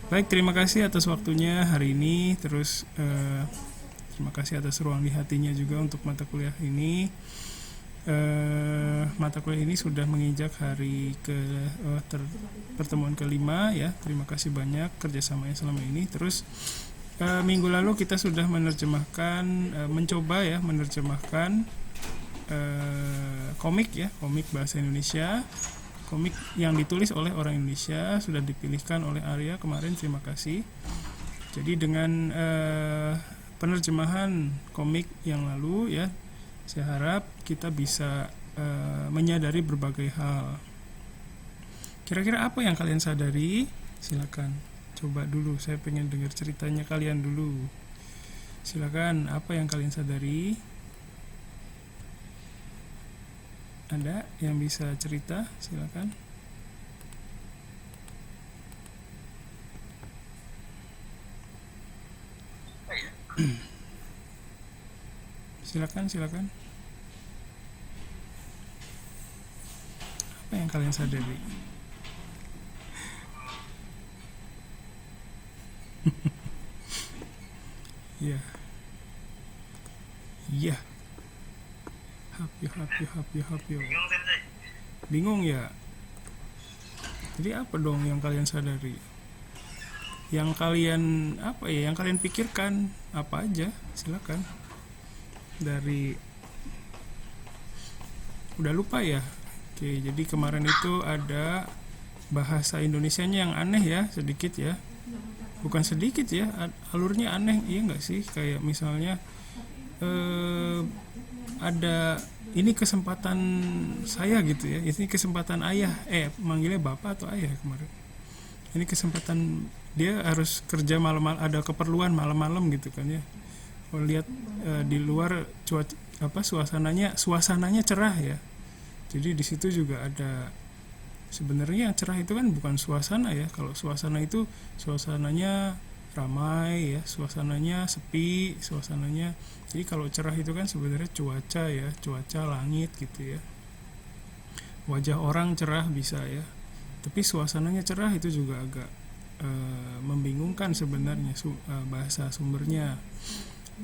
Baik, terima kasih atas waktunya hari ini. Terus terima kasih atas ruang di hatinya juga untuk mata kuliah ini. Mata kuliah ini sudah menginjak hari ke pertemuan kelima ya. Terima kasih banyak kerjasamanya selama ini. Terus minggu lalu kita sudah menerjemahkan, mencoba ya menerjemahkan komik ya, komik bahasa Indonesia, komik yang ditulis oleh orang Indonesia, sudah dipilihkan oleh Arya kemarin, terima kasih. Jadi dengan penerjemahan komik yang lalu ya, saya harap kita bisa menyadari berbagai hal. Kira-kira apa yang kalian sadari? Silakan coba dulu, saya pengen dengar ceritanya kalian dulu. Silakan, apa yang kalian sadari? Ada yang bisa cerita? Silakan. Silakan. Apa yang kalian sadari? Ya, iya. Hapyo. Bingung ya? Jadi apa dong yang kalian sadari? Yang kalian apa ya? Yang kalian pikirkan apa aja? Silakan. Dari udah lupa ya? Oke, jadi kemarin itu ada bahasa Indonesianya yang aneh ya, sedikit ya. Bukan sedikit ya, alurnya aneh, iya nggak sih? Kayak misalnya ada ini kesempatan saya gitu ya, ini kesempatan ayah, manggilnya bapak atau ayah kemarin. Ini kesempatan dia harus kerja malam-malam, ada keperluan malam-malam gitu kan ya. Kalau lihat di luar suasananya cerah ya. Jadi di situ juga ada, sebenarnya yang cerah itu kan bukan suasana ya. Kalau suasana itu suasananya ramai ya, suasananya sepi, suasananya. Jadi kalau cerah itu kan sebenarnya cuaca ya, cuaca langit gitu ya. Wajah orang cerah bisa ya. Tapi suasananya cerah itu juga agak membingungkan sebenarnya bahasa sumbernya.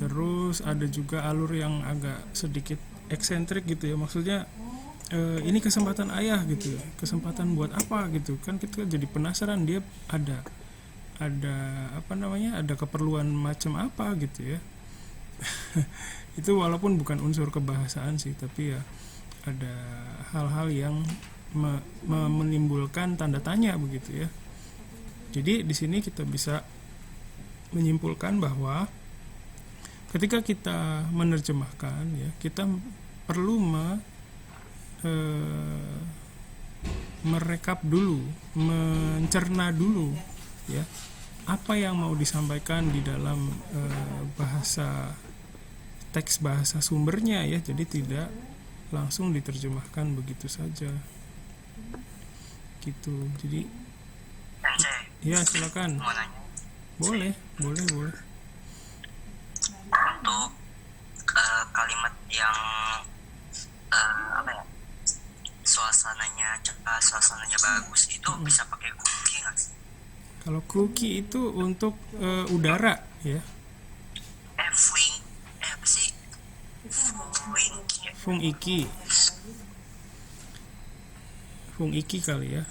Terus ada juga alur yang agak sedikit eksentrik gitu ya. Maksudnya ini kesempatan ayah gitu ya, kesempatan buat apa gitu kan, kita jadi penasaran dia ada ada keperluan macam apa gitu ya. Itu walaupun bukan unsur kebahasaan sih, tapi ya ada hal-hal yang menimbulkan tanda tanya begitu ya. Jadi di sini kita bisa menyimpulkan bahwa ketika kita menerjemahkan ya, kita perlu merekap dulu, mencerna dulu ya, apa yang mau disampaikan di dalam bahasa teks bahasa sumbernya ya. Jadi tidak langsung diterjemahkan begitu saja gitu. Jadi ya silakan. Boleh. Untuk kalimat yang suasananya cerah, suasananya bagus, itu bisa pakai cookie nggak sih? Kalau cookie itu untuk udara ya. Apa sih? Fung iki kali ya.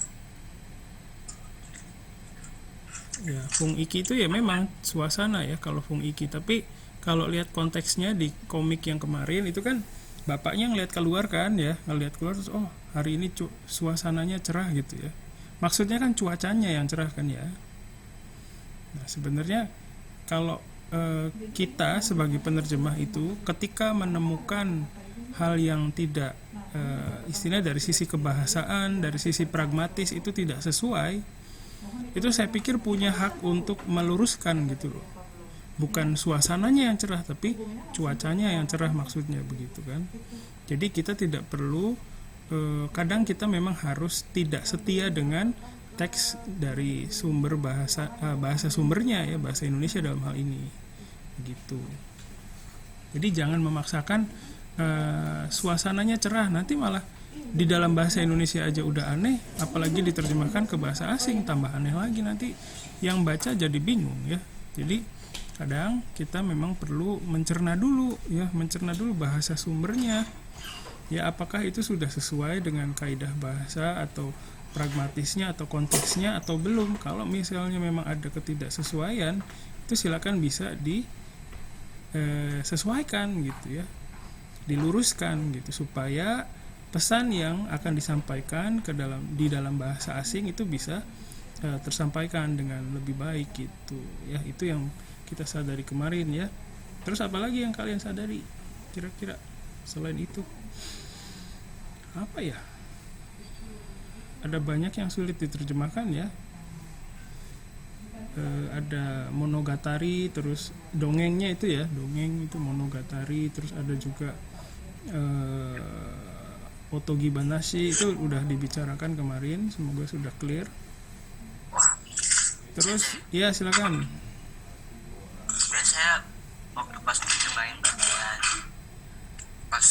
Ya, fung iki itu ya memang suasana ya kalau fung iki. Tapi kalau lihat konteksnya di komik yang kemarin itu kan bapaknya ngelihat keluar kan ya, ngelihat keluar terus hari ini suasananya cerah gitu ya. Maksudnya kan cuacanya yang cerah kan ya. Nah, sebenarnya kalau kita sebagai penerjemah itu ketika menemukan hal yang tidak istilahnya dari sisi kebahasaan, dari sisi pragmatis itu tidak sesuai, itu saya pikir punya hak untuk meluruskan gitu loh. Bukan suasananya yang cerah, tapi cuacanya yang cerah maksudnya begitu kan. Jadi kita tidak perlu, kadang kita memang harus tidak setia dengan teks dari sumber bahasa sumbernya ya, bahasa Indonesia dalam hal ini begitu. Jadi jangan memaksakan suasananya cerah, nanti malah di dalam bahasa Indonesia aja udah aneh, apalagi diterjemahkan ke bahasa asing tambah aneh lagi, nanti yang baca jadi bingung ya. Jadi kadang kita memang perlu mencerna dulu bahasa sumbernya ya, apakah itu sudah sesuai dengan kaidah bahasa atau pragmatisnya atau konteksnya atau belum. Kalau misalnya memang ada ketidaksesuaian, itu silakan bisa disesuaikan gitu ya, diluruskan gitu, supaya pesan yang akan disampaikan di dalam bahasa asing itu bisa tersampaikan dengan lebih baik gitu ya. Itu yang kita sadari kemarin ya. Terus apalagi yang kalian sadari kira-kira selain itu? Apa ya? Ada banyak yang sulit diterjemahkan ya. Ada monogatari, terus dongengnya itu ya, dongeng itu monogatari, terus ada juga otogibanashi, itu udah dibicarakan kemarin, semoga sudah clear. Terus ya silakan. Sebenarnya saya waktu pas cobain bagian pas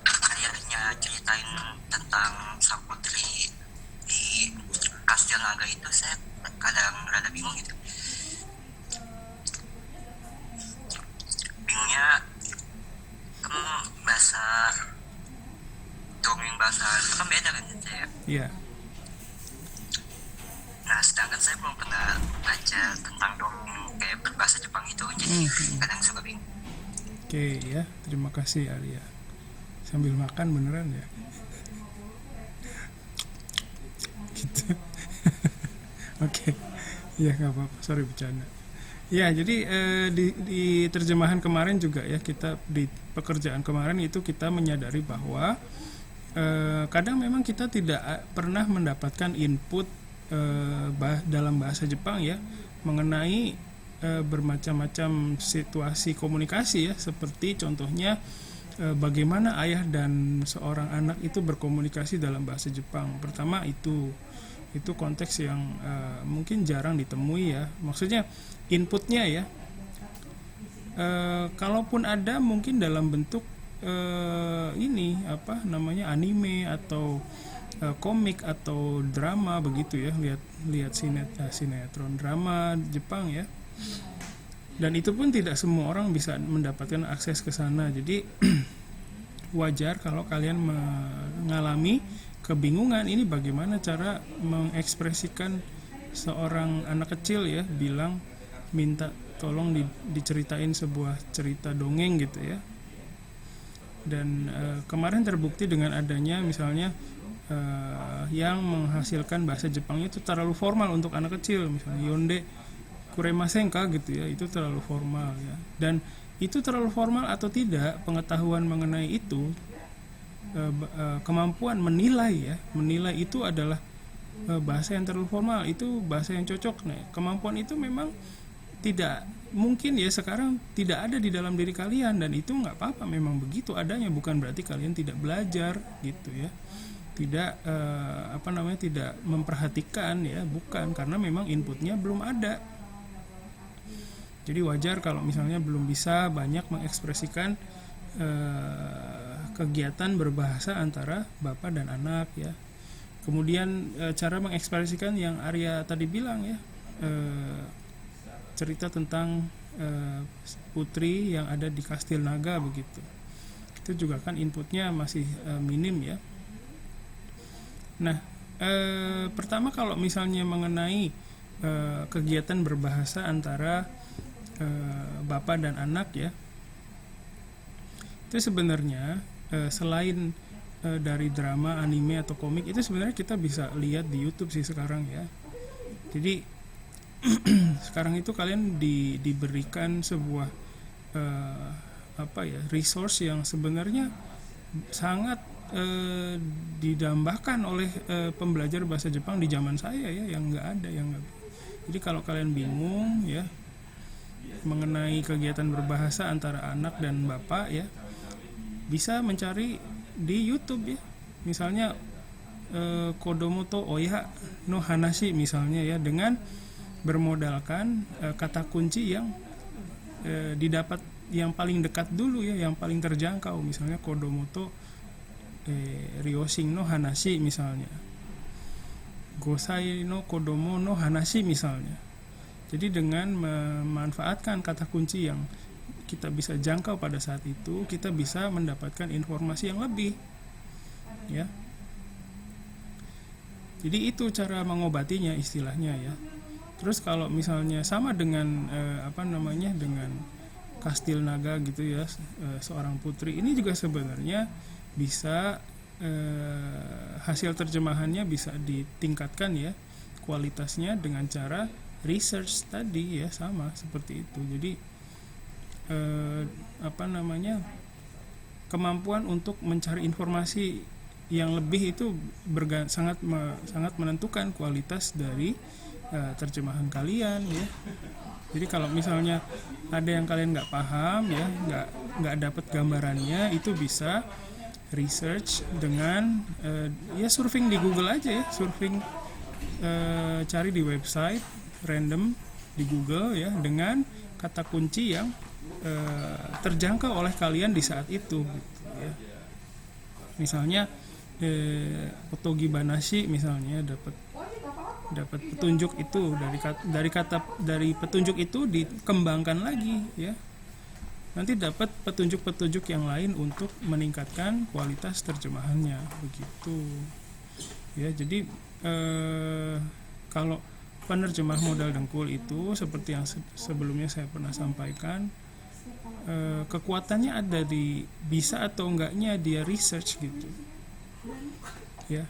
ayahnya ceritain tentang sang putri di Kastil Naga itu, saya kadang rada bingung gitu. Bingungnya bahasa dongeng bahasa itu kan beda kan saya. Iya. Nah, sedangkan saya belum pernah baca tentang dongeng kayak berbahasa Jepang itu, jadi kadang suka bingung. Oke ya, terima kasih Alia. Sambil makan beneran ya. Gitu. Oke. Ya nggak apa-apa, sorry bercanda. Ya, jadi di terjemahan kemarin juga ya, kita di pekerjaan kemarin itu kita menyadari bahwa kadang memang kita tidak pernah mendapatkan input dalam bahasa Jepang ya, mengenai bermacam-macam situasi komunikasi ya, seperti contohnya bagaimana ayah dan seorang anak itu berkomunikasi dalam bahasa Jepang. Pertama itu konteks yang mungkin jarang ditemui ya, maksudnya inputnya ya, kalaupun ada mungkin dalam bentuk ini apa namanya, anime atau komik atau drama begitu ya, lihat sinetron drama Jepang ya, dan itu pun tidak semua orang bisa mendapatkan akses ke sana. Jadi wajar kalau kalian mengalami kebingungan, ini bagaimana cara mengekspresikan seorang anak kecil ya, bilang minta tolong diceritain sebuah cerita dongeng gitu ya. Dan kemarin terbukti dengan adanya misalnya yang menghasilkan bahasa Jepangnya itu terlalu formal untuk anak kecil, misalnya yonde kuremasen ka gitu ya, itu terlalu formal ya. Dan itu terlalu formal atau tidak, pengetahuan mengenai itu, kemampuan menilai itu adalah bahasa yang terlalu formal, itu bahasa yang cocok. Nah, kemampuan itu memang tidak mungkin ya sekarang tidak ada di dalam diri kalian, dan itu nggak apa-apa, memang begitu adanya, bukan berarti kalian tidak belajar gitu ya, tidak tidak memperhatikan ya, bukan, karena memang inputnya belum ada. Jadi wajar kalau misalnya belum bisa banyak mengekspresikan kegiatan berbahasa antara bapak dan anak ya. Kemudian cara mengekspresikan yang Arya tadi bilang ya, cerita tentang putri yang ada di Kastil Naga begitu, itu juga kan inputnya masih minim ya. Nah, pertama kalau misalnya mengenai kegiatan berbahasa antara bapak dan anak ya, itu sebenarnya selain dari drama, anime atau komik, itu sebenarnya kita bisa lihat di YouTube sih sekarang ya. Jadi sekarang itu kalian diberikan sebuah resource yang sebenarnya sangat didambakan oleh pembelajar bahasa Jepang di zaman saya ya, yang nggak ada. Jadi kalau kalian bingung ya mengenai kegiatan berbahasa antara anak dan bapak ya, bisa mencari di YouTube ya, misalnya Kodomo to Oya no Hanashi misalnya ya, dengan bermodalkan kata kunci yang didapat yang paling dekat dulu ya, yang paling terjangkau, misalnya Kodomo to Ryoshin no Hanashi misalnya, Gosai no Kodomo no Hanashi misalnya. Jadi dengan memanfaatkan kata kunci yang kita bisa jangkau pada saat itu, kita bisa mendapatkan informasi yang lebih, ya. Jadi itu cara mengobatinya istilahnya ya. Terus kalau misalnya sama dengan dengan kastil naga gitu ya, seorang putri ini juga sebenarnya bisa hasil terjemahannya bisa ditingkatkan ya kualitasnya dengan cara research tadi ya, sama seperti itu. Jadi kemampuan untuk mencari informasi yang lebih itu sangat menentukan kualitas dari terjemahan kalian ya. Jadi kalau misalnya ada yang kalian nggak paham ya, nggak dapat gambarannya, itu bisa research dengan ya surfing di Google aja ya, surfing cari di website random di Google ya dengan kata kunci yang terjangkau oleh kalian di saat itu gitu, ya. Misalnya Otogi Banashi misalnya dapat petunjuk itu dari petunjuk itu dikembangkan lagi ya, nanti dapat petunjuk-petunjuk yang lain untuk meningkatkan kualitas terjemahannya begitu ya. Jadi kalau penerjemah modal dengkul itu seperti yang sebelumnya saya pernah sampaikan, kekuatannya ada di bisa atau enggaknya dia research gitu ya.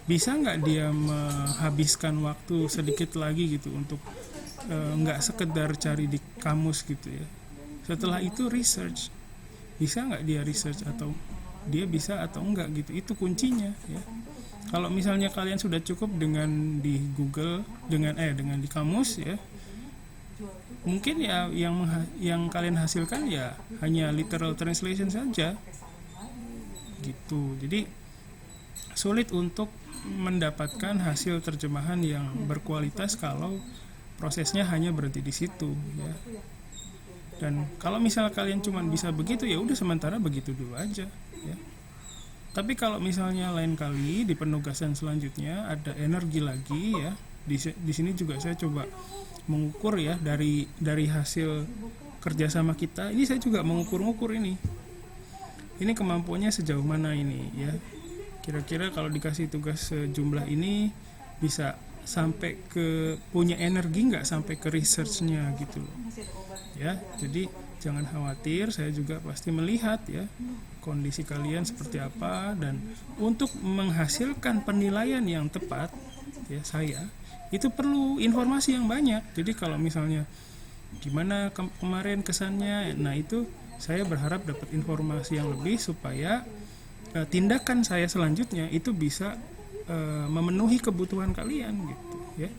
Bisa nggak dia menghabiskan waktu sedikit lagi gitu untuk nggak sekedar cari di kamus gitu ya, setelah itu research. Bisa nggak dia research atau dia bisa atau enggak gitu, itu kuncinya ya. Kalau misalnya kalian sudah cukup dengan di Google dengan di kamus ya, mungkin ya yang kalian hasilkan ya hanya literal translation saja gitu. Jadi sulit untuk mendapatkan hasil terjemahan yang berkualitas kalau prosesnya hanya berhenti di situ ya. Dan kalau misalnya kalian cuma bisa begitu ya udah sementara begitu dulu aja ya. Tapi kalau misalnya lain kali di penugasan selanjutnya ada energi lagi ya, di sini juga saya coba mengukur ya dari hasil kerjasama kita. Ini saya juga mengukur ini kemampuannya sejauh mana ini ya. Kira-kira kalau dikasih tugas sejumlah ini bisa sampai ke punya energi nggak sampai ke researchnya gitu loh ya. Jadi jangan khawatir, saya juga pasti melihat ya kondisi kalian seperti apa, dan untuk menghasilkan penilaian yang tepat ya saya itu perlu informasi yang banyak. Jadi kalau misalnya gimana kemarin kesannya, nah itu saya berharap dapat informasi yang lebih supaya tindakan saya selanjutnya itu bisa memenuhi kebutuhan kalian gitu ya.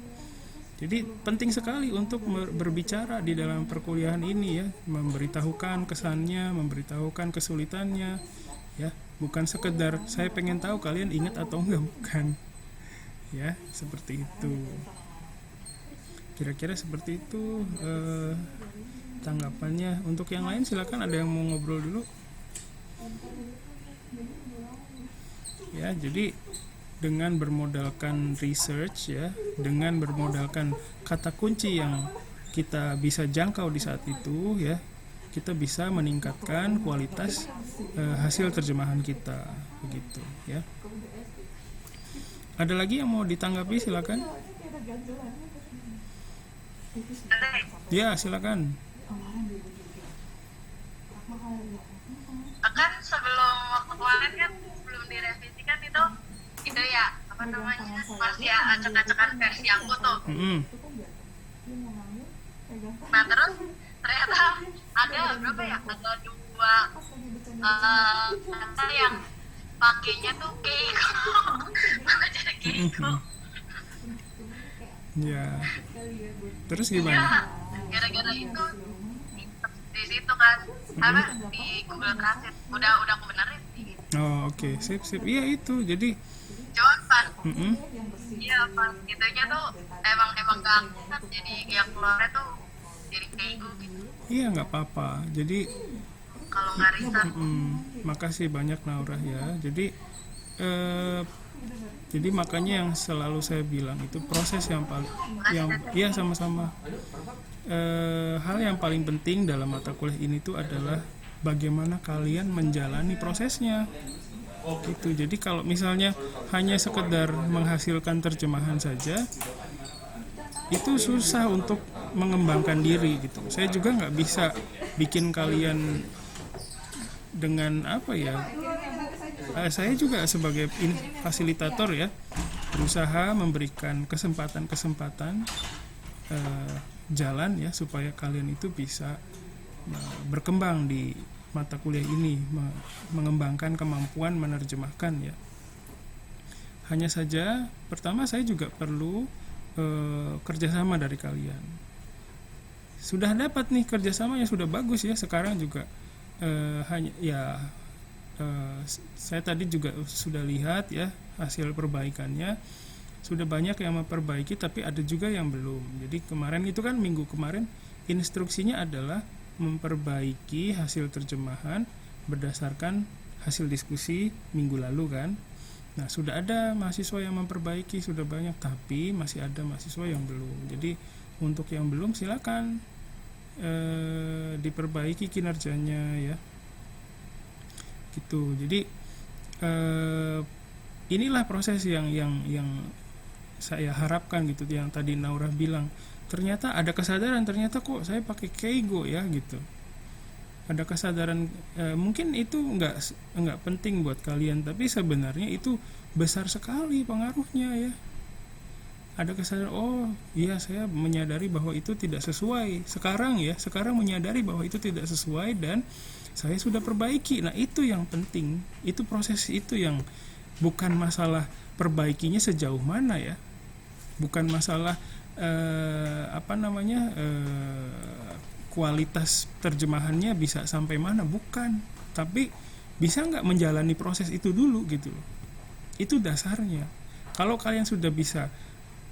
Jadi penting sekali untuk berbicara di dalam perkuliahan ini ya, memberitahukan kesannya, memberitahukan kesulitannya ya, bukan sekedar saya pengen tahu kalian ingat atau enggak, bukan ya, seperti itu. Kira-kira seperti itu tanggapannya. Untuk yang lain silakan, ada yang mau ngobrol dulu ya. Jadi dengan bermodalkan research ya, dengan bermodalkan kata kunci yang kita bisa jangkau di saat itu ya, kita bisa meningkatkan kualitas hasil terjemahan kita begitu ya. Ada lagi yang mau ditanggapi, silakan. Ya, silakan. Kan sebelum waktu kemarin kan belum direvisikan itu ya masih acak-acakan versi aku tuh. Nah terus ternyata ada berapa ya, ada 2 kata yang pakainya tuh keiko. Mana jadi keiko ya. Terus gimana ya, gara-gara itu di situ kan di Google Translate udah aku benerin sih. Oh oke. Sip. Iya itu jadi Cuman pas iya pas itunya tuh emang gak akurat, jadi yang keluarnya tuh jadi keigo gitu. iya nggak apa-apa. Jadi Kalau nggak riset makasih banyak Naura ya. Jadi Jadi makanya yang selalu saya bilang itu proses yang paling, yang ya sama-sama. Hal yang paling penting dalam mata kuliah ini tuh adalah bagaimana kalian menjalani prosesnya. Gitu. Jadi kalau misalnya hanya sekedar menghasilkan terjemahan saja, itu susah untuk mengembangkan diri gitu. Saya juga nggak bisa bikin kalian dengan apa ya. Saya juga sebagai fasilitator ya, berusaha memberikan kesempatan-kesempatan jalan ya supaya kalian itu bisa berkembang di mata kuliah ini, mengembangkan kemampuan menerjemahkan ya. Hanya saja pertama saya juga perlu kerjasama dari kalian. Sudah dapat nih kerjasamanya, sudah bagus ya. Sekarang juga hanya ya saya tadi juga sudah lihat ya hasil perbaikannya, sudah banyak yang memperbaiki tapi ada juga yang belum. Jadi kemarin itu kan minggu kemarin instruksinya adalah memperbaiki hasil terjemahan berdasarkan hasil diskusi minggu lalu kan. Nah sudah ada mahasiswa yang memperbaiki, sudah banyak, tapi masih ada mahasiswa yang belum. Jadi untuk yang belum silakan diperbaiki kinerjanya ya gitu. Jadi inilah proses yang saya harapkan gitu, yang tadi Naura bilang, ternyata ada kesadaran, ternyata kok saya pakai Keigo ya gitu. Ada kesadaran, mungkin itu nggak penting buat kalian, tapi sebenarnya itu besar sekali pengaruhnya ya. Ada kesadaran, oh iya saya menyadari bahwa itu tidak sesuai. Sekarang menyadari bahwa itu tidak sesuai dan saya sudah perbaiki. Nah itu yang penting, itu proses itu yang bukan masalah perbaikinya sejauh mana ya, bukan masalah kualitas terjemahannya bisa sampai mana, bukan, tapi bisa nggak menjalani proses itu dulu gitu loh. Itu dasarnya. Kalau kalian sudah bisa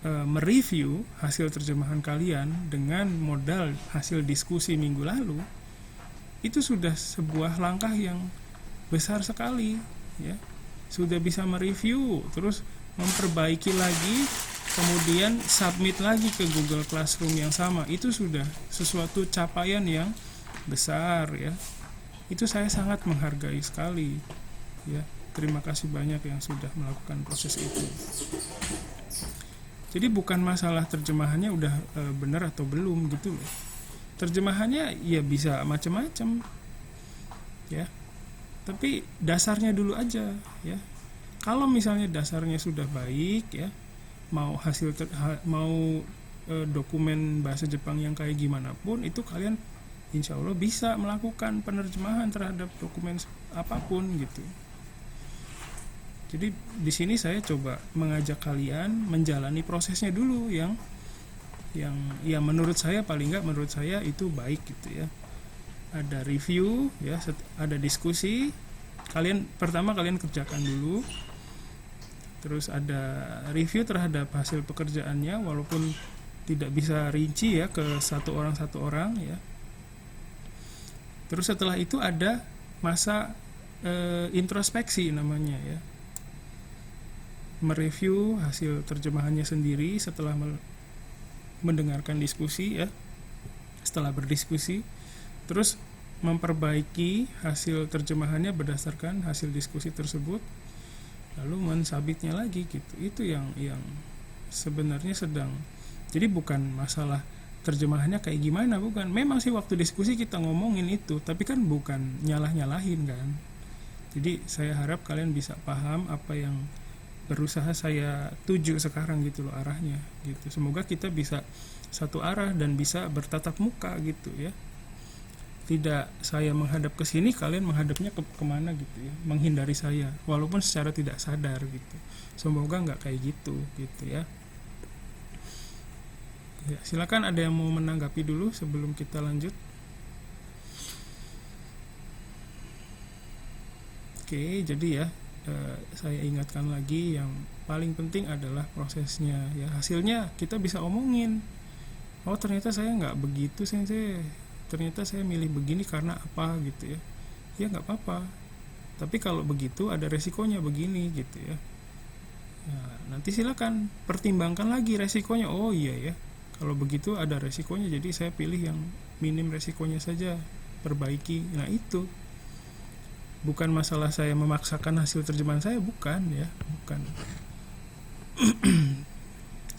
mereview hasil terjemahan kalian dengan modal hasil diskusi minggu lalu, itu sudah sebuah langkah yang besar sekali ya. Sudah bisa mereview, terus memperbaiki lagi, kemudian submit lagi ke Google Classroom yang sama. Itu sudah sesuatu capaian yang besar ya. Itu saya sangat menghargai sekali ya. Terima kasih banyak yang sudah melakukan proses itu. Jadi bukan masalah terjemahannya udah benar atau belum gitu loh. Terjemahannya ya bisa macam-macam ya. Tapi dasarnya dulu aja ya. Kalau misalnya dasarnya sudah baik ya, mau dokumen bahasa Jepang yang kayak gimana pun, itu kalian insya Allah bisa melakukan penerjemahan terhadap dokumen apapun gitu. Jadi di sini saya coba mengajak kalian menjalani prosesnya dulu yang menurut saya, paling nggak menurut saya itu baik gitu ya. Ada review ya, ada diskusi. Pertama kalian kerjakan dulu. Terus ada review terhadap hasil pekerjaannya, walaupun tidak bisa rinci ya ke satu orang ya. Terus setelah itu ada masa introspeksi namanya ya. Mereview hasil terjemahannya sendiri setelah mendengarkan diskusi ya. Setelah berdiskusi, terus memperbaiki hasil terjemahannya berdasarkan hasil diskusi tersebut, lalu mensubmitnya lagi gitu. Itu yang sebenarnya sedang. Jadi bukan masalah terjemahannya kayak gimana, bukan. Memang sih waktu diskusi kita ngomongin itu, tapi kan bukan nyalah-nyalahin kan. Jadi saya harap kalian bisa paham apa yang berusaha saya tuju sekarang gitu loh arahnya gitu. Semoga kita bisa satu arah dan bisa bertatap muka gitu ya. Tidak saya menghadap ke sini, kalian menghadapnya kemana gitu ya, menghindari saya walaupun secara tidak sadar gitu. Semoga nggak kayak gitu ya. Ya, silakan ada yang mau menanggapi dulu sebelum kita lanjut. Oke, jadi ya saya ingatkan lagi, yang paling penting adalah prosesnya ya. Hasilnya kita bisa omongin, oh ternyata saya nggak begitu sensei, ternyata saya milih begini karena apa gitu ya. Ya nggak apa-apa, tapi kalau begitu ada resikonya begini gitu ya. Nah, nanti silakan pertimbangkan lagi resikonya. Oh iya ya, kalau begitu ada resikonya, jadi saya pilih yang minim resikonya saja, perbaiki. Nah itu bukan masalah saya memaksakan hasil terjemahan saya, bukan ya, bukan.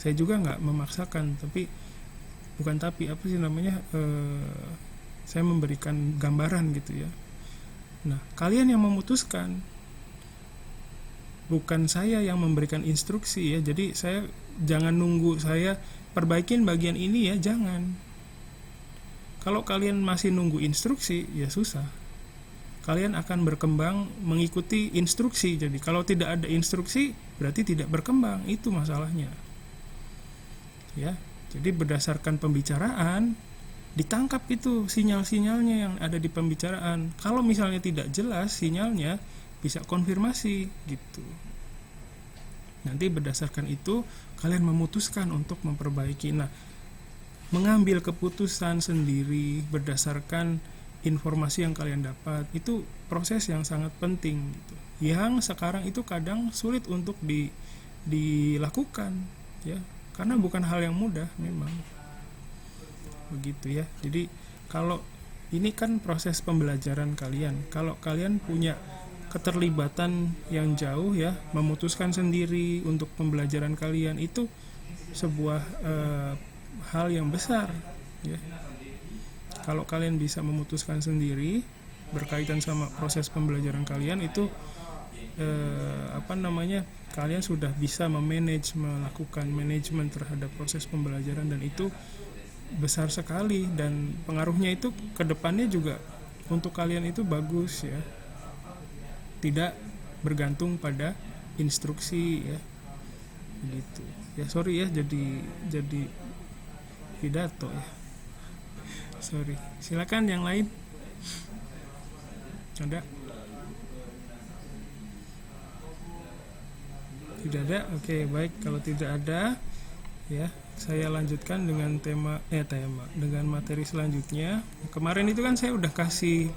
Saya juga nggak memaksakan, tapi apa sih namanya, saya memberikan gambaran gitu ya. Nah kalian yang memutuskan, bukan saya yang memberikan instruksi ya. Jadi saya jangan nunggu saya perbaikin bagian ini ya, jangan. Kalau kalian masih nunggu instruksi ya susah. Kalian akan berkembang mengikuti instruksi. Jadi kalau tidak ada instruksi berarti tidak berkembang, itu masalahnya. Ya. Jadi berdasarkan pembicaraan ditangkap itu sinyal-sinyalnya yang ada di pembicaraan. Kalau misalnya tidak jelas sinyalnya, bisa konfirmasi gitu. Nanti berdasarkan itu kalian memutuskan untuk memperbaiki. Nah, mengambil keputusan sendiri berdasarkan informasi yang kalian dapat itu proses yang sangat penting gitu. Yang sekarang itu kadang sulit untuk dilakukan ya, karena bukan hal yang mudah memang. Begitu ya. Jadi kalau ini kan proses pembelajaran kalian. Kalau kalian punya keterlibatan yang jauh ya, memutuskan sendiri untuk pembelajaran kalian, itu sebuah hal yang besar ya. Kalau kalian bisa memutuskan sendiri berkaitan sama proses pembelajaran kalian, itu kalian sudah bisa melakukan manajemen terhadap proses pembelajaran, dan itu besar sekali, dan pengaruhnya itu ke depannya juga untuk kalian itu bagus ya. Tidak bergantung pada instruksi ya, begitu ya. Sorry ya, jadi pidato ya, sorry. Silakan yang lain. Ada? Tidak ada? Oke, baik. Kalau tidak ada ya, saya lanjutkan dengan dengan materi selanjutnya. Kemarin itu kan saya udah kasih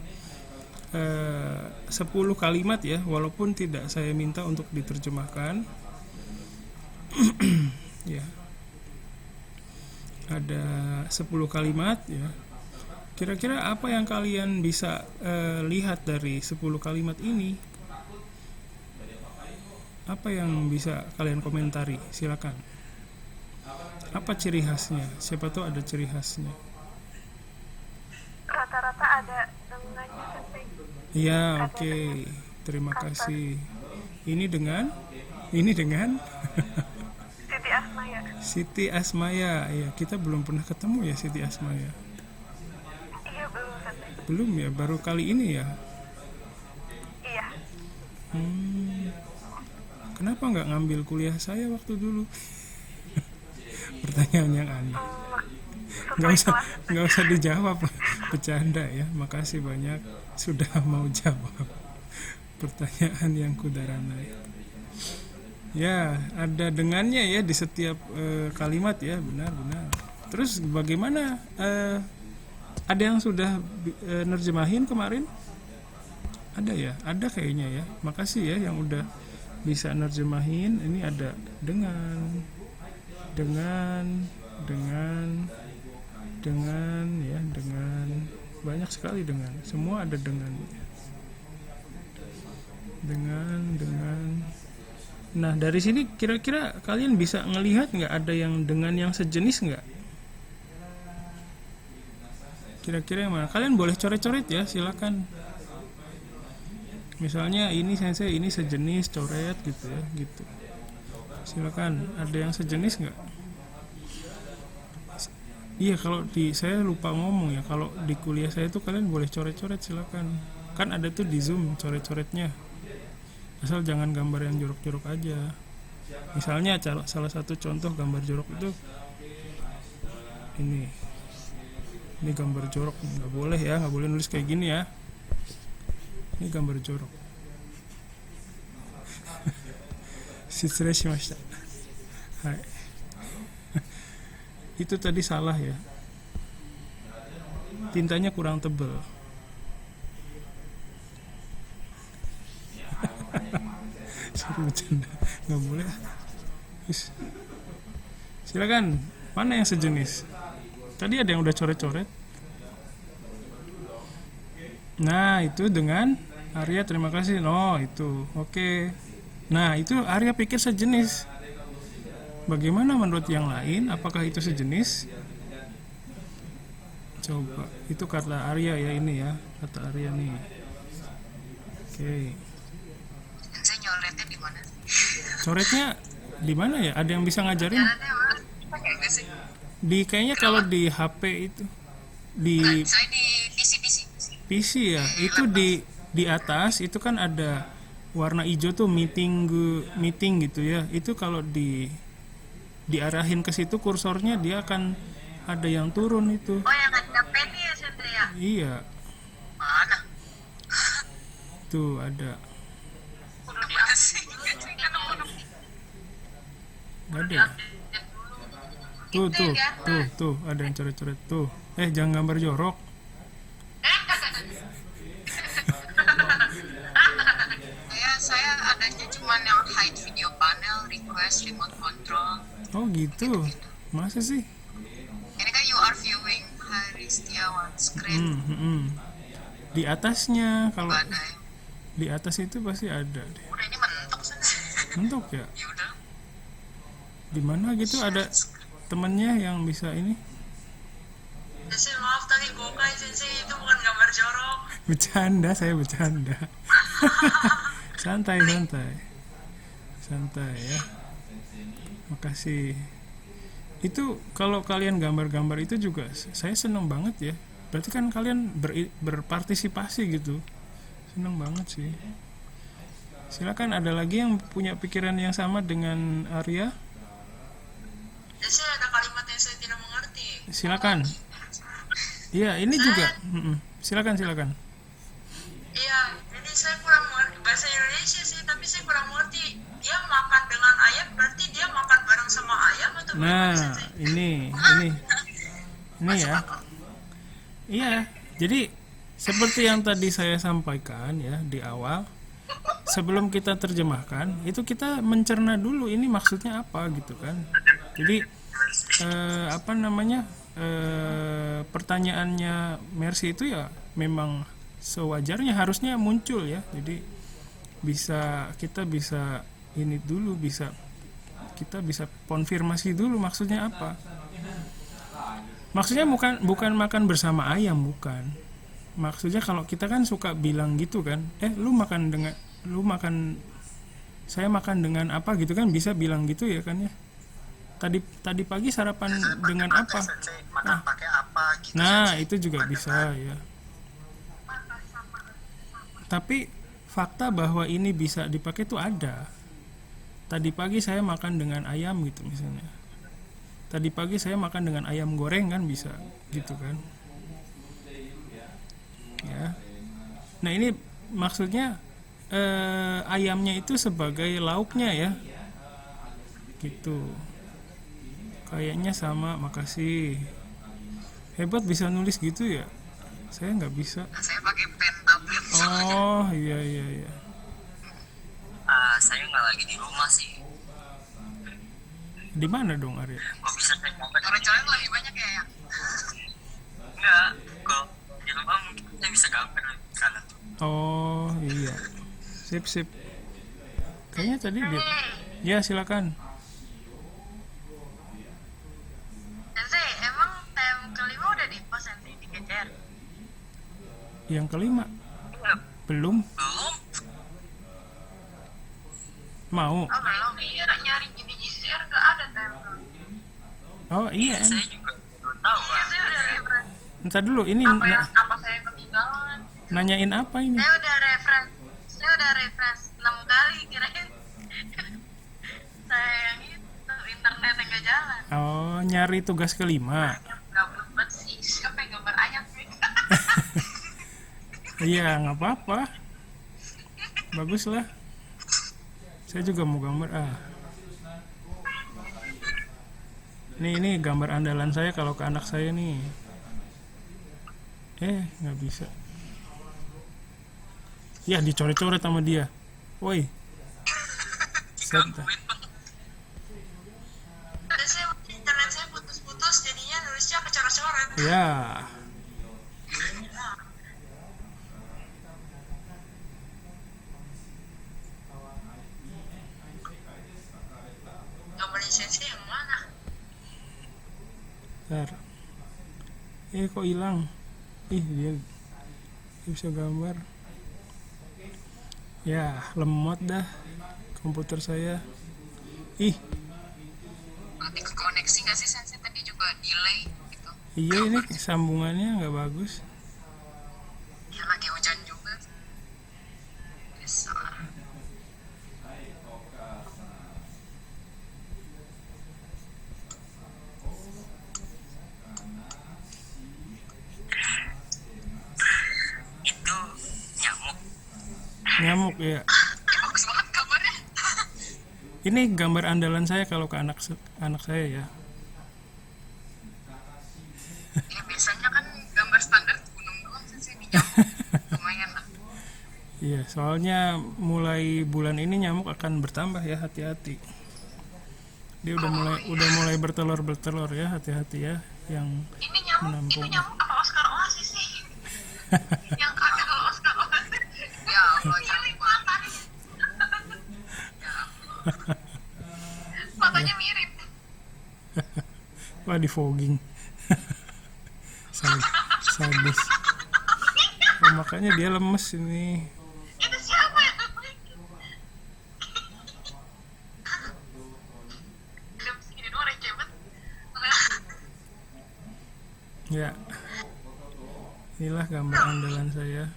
10 kalimat ya, walaupun tidak saya minta untuk diterjemahkan. Ya, ada 10 kalimat ya. Kira-kira apa yang kalian bisa lihat dari 10 kalimat ini? Apa yang bisa kalian komentari? Silakan. Apa ciri khasnya? Siapa tahu ada ciri khasnya. Rata-rata ada dengannya sampai. Ya, oke. Terima kasih. Ini dengan Siti Asmaya. Siti Asmaya. Ya, kita belum pernah ketemu ya Siti Asmaya. Iya, belum sampai. Belum ya, baru kali ini ya. Iya. Kenapa nggak ngambil kuliah saya waktu dulu? Pertanyaan yang aneh. Nggak usah dijawab, bercanda ya. Makasih banyak sudah mau jawab pertanyaan yang kudarana. Ya, ada dengannya ya di setiap kalimat ya, benar-benar. Terus bagaimana? Ada yang sudah nerjemahin kemarin? Ada ya, ada kayaknya ya. Makasih ya yang udah bisa nerjemahin. Ini ada dengan ya, dengan banyak sekali dengan. Semua ada dengan. Nah, dari sini kira-kira kalian bisa ngelihat nggak ada yang dengan yang sejenis nggak? Kira-kira yang mana? Kalian boleh coret-coret ya, silakan. Misalnya ini sensei, ini sejenis, coret gitu ya, gitu. Silakan. Ada yang sejenis nggak? Iya, kalau saya lupa ngomong ya, kalau di kuliah saya tuh kalian boleh coret-coret, silakan. Kan ada tuh di Zoom coret-coretnya. Asal jangan gambar yang jorok-jorok aja. Misalnya salah satu contoh gambar jorok itu ini gambar jorok, nggak boleh ya, nggak boleh nulis kayak gini ya. Ini gambar jorok. Shitsurei shimashita. Hai. Itu tadi salah ya. Tintanya kurang tebal. Suruh bercanda, nggak boleh. Wis. Silakan. Mana yang sejenis? Tadi ada yang udah coret-coret. Nah, itu dengan Arya, terima kasih. No, itu. Oke. Nah, itu Arya pikir sejenis. Bagaimana menurut yang lain? Apakah itu sejenis? Coba. Itu kata Arya ya, ini ya. Kata Arya nih. Oke. Saya nyoretnya di mana? Coretnya di mana ya? Ada yang bisa ngajarin? Jalannya mana? Pakai nggak sih? Di kayaknya kalau di HP itu di Nggak, saya di PC. PC ya, itu di atas itu kan ada warna hijau tuh meeting gitu ya. Itu kalau diarahin ke situ kursornya dia akan ada yang turun itu. Oh, yang ada penny ya, Sandra ya? Iya, Mana? tuh ada. Kudu diupdate. Kan kudu Ada. diupdate dulu. Tuh, ada yang coret-coret tuh. Jangan gambar jorok. Saya adanya cuman yang hide video panel, request remote control. Oh gitu. Masa sih? Ini kan you are viewing Hari Setiawan screen. Di atasnya kalau Nggak ada ya. di atas itu pasti ada deh. Udah ini mentok sih. Mentok ya? Ya udah. Di mana gitu ada temennya yang bisa ini? Sensei maaf tadi gokai Sensei, itu bukan gambar jorok. Bercanda, saya bercanda. santai ya. Makasih. Itu kalau kalian gambar-gambar itu juga saya seneng banget ya. Berarti kan kalian berpartisipasi gitu. Seneng banget sih. Silakan, ada lagi yang punya pikiran yang sama dengan Arya? Sensei ada kalimat yang saya tidak mengerti. Silakan. Iya, ini juga. Silakan. Iya, jadi saya kurang mengerti bahasa Indonesia sih, tapi saya kurang mengerti. Dia makan dengan ayam, berarti dia makan bareng sama ayam atau Nah, bagaimana, Sensei? ini ya. Iya, jadi seperti yang tadi saya sampaikan ya di awal, sebelum kita terjemahkan, itu kita mencerna dulu ini maksudnya apa gitu kan. Jadi pertanyaannya Mercy itu ya memang sewajarnya harusnya muncul ya. Jadi kita bisa ini dulu, kita bisa konfirmasi dulu maksudnya apa. Maksudnya bukan makan bersama ayam, bukan. Maksudnya kalau kita kan suka bilang gitu kan, saya makan dengan apa gitu kan, bisa bilang gitu ya kan ya. Tadi pagi sarapan dengan apa? Makan pakai apa gitu. Nah, itu juga bisa ya. Tapi fakta bahwa ini bisa dipakai itu ada. Tadi pagi saya makan dengan ayam gitu misalnya. Tadi pagi saya makan dengan ayam goreng kan bisa gitu kan. Ya. Nah, ini maksudnya ayamnya itu sebagai lauknya ya. Gitu. Kayaknya sama, makasih. Hebat bisa nulis gitu ya. Saya nggak bisa. Saya pakai pen tablet. Oh, iya. Saya nggak lagi di rumah sih. Di mana dong, Arya? Kok bisa saya gambar? Coret-coret lagi banyak ya. Enggak, kalau di rumah mungkin saya bisa gambar kanan. Oh, iya. Sip. Kayaknya tadi dia. Ya, silakan. Sensei, emang tem kelima udah di pos Sensei dikejar? Yang kelima belum Belum. mau. Oh belum, iya nyari di GCR gak ada tem. Oh iya. Saya juga belum tahu. Iya, saya udah refresh. Entar dulu ini Apa saya ketinggalan? nanyain apa ini? Saya udah refresh 6 kali kirain. Saya yang itu internet yang gak jalan. Oh, nyari tugas kelima. Gabut banget sih, siapa yang gambar ayam sih? Iya, nggak apa-apa. Bagus lah. Saya juga mau gambar. Ini gambar andalan saya kalau ke anak saya nih. Nggak bisa. Ya, dicoret-coret sama dia. Woi. Set dah. Ya, Gambar lisensi yang mana? bentar. Kok hilang? Dia bisa gambar. Ya, lemot dah komputer saya. Berarti ke koneksi nggak sih Sensei, tadi juga delay gitu. Iya, ini sambungannya nggak bagus. Ya lagi hujan juga. Biasa. Itu nyamuk. Nyamuk ya. Bagus banget kabarnya. Ini gambar andalan saya kalau ke anak saya ya. Ya biasanya kan gambar standar gunung doang Sensei, di nyamuk. Lumayan lah. Iya, soalnya mulai bulan ini nyamuk akan bertambah ya, hati-hati. Dia udah mulai bertelur ya, hati-hati ya yang Ini nyamuk menampung. apa Oscar Oasis sih? Yang kakek kalau Oscar Oasis. Ya Allah, mirip matanya. Ya Allah. Matanya mirip. Wah, di fogging. Sadis. Oh, makanya dia lemes ini. Itu siapa ya? Udah segini doang receh banget. Ya. Inilah gambar andalan saya.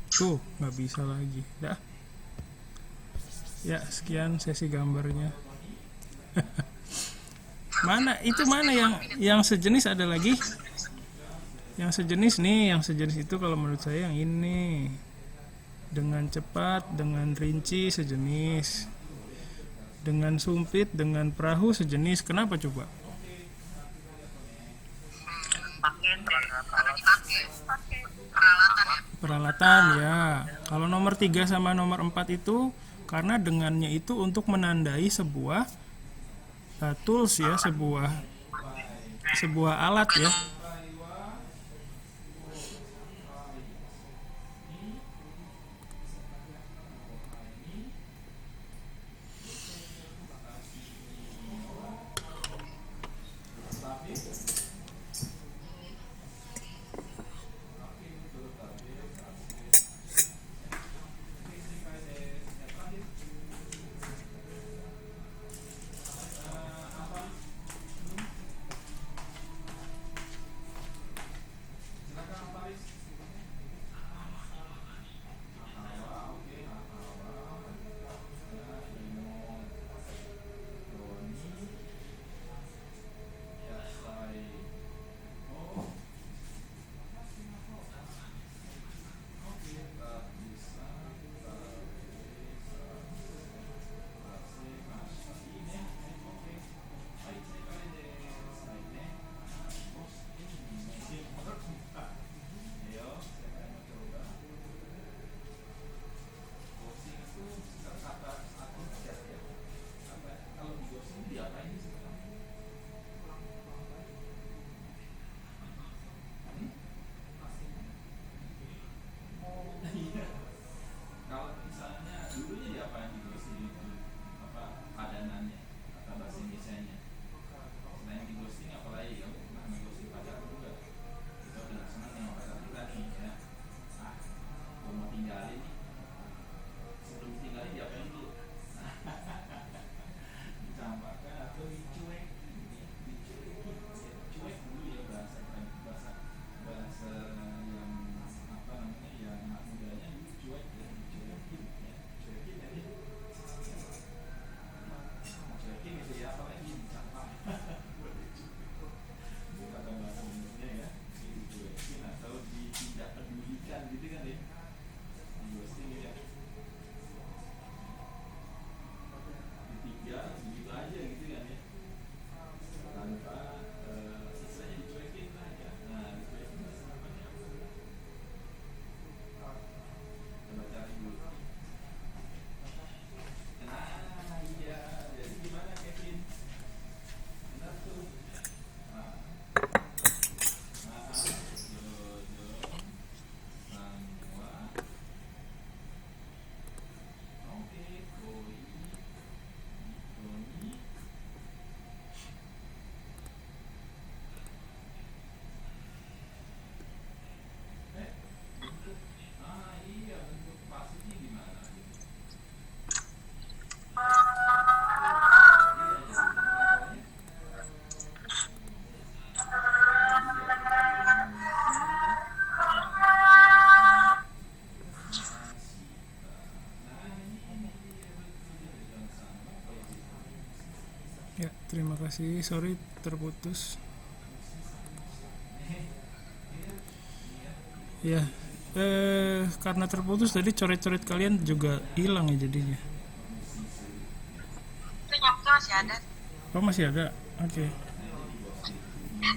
Tuh, nggak bisa lagi. Dah. Ya, sekian sesi gambarnya. Mana yang sejenis ada lagi? Yang sejenis nih, yang sejenis itu kalau menurut saya yang ini. Dengan cepat, dengan rinci sejenis. Dengan sumpit, dengan perahu sejenis. Kenapa coba? Karena dipakai peralatan ya. Peralatan ya. Kalau nomor 3 sama nomor 4 itu karena dengannya itu untuk menandai sebuah tools ya, sebuah alat ya. terima kasih. Sorry terputus. Ya, karena terputus tadi coret-coret kalian juga hilang ya jadinya. Itu nyampe masih ada. Oh masih ada? Oke.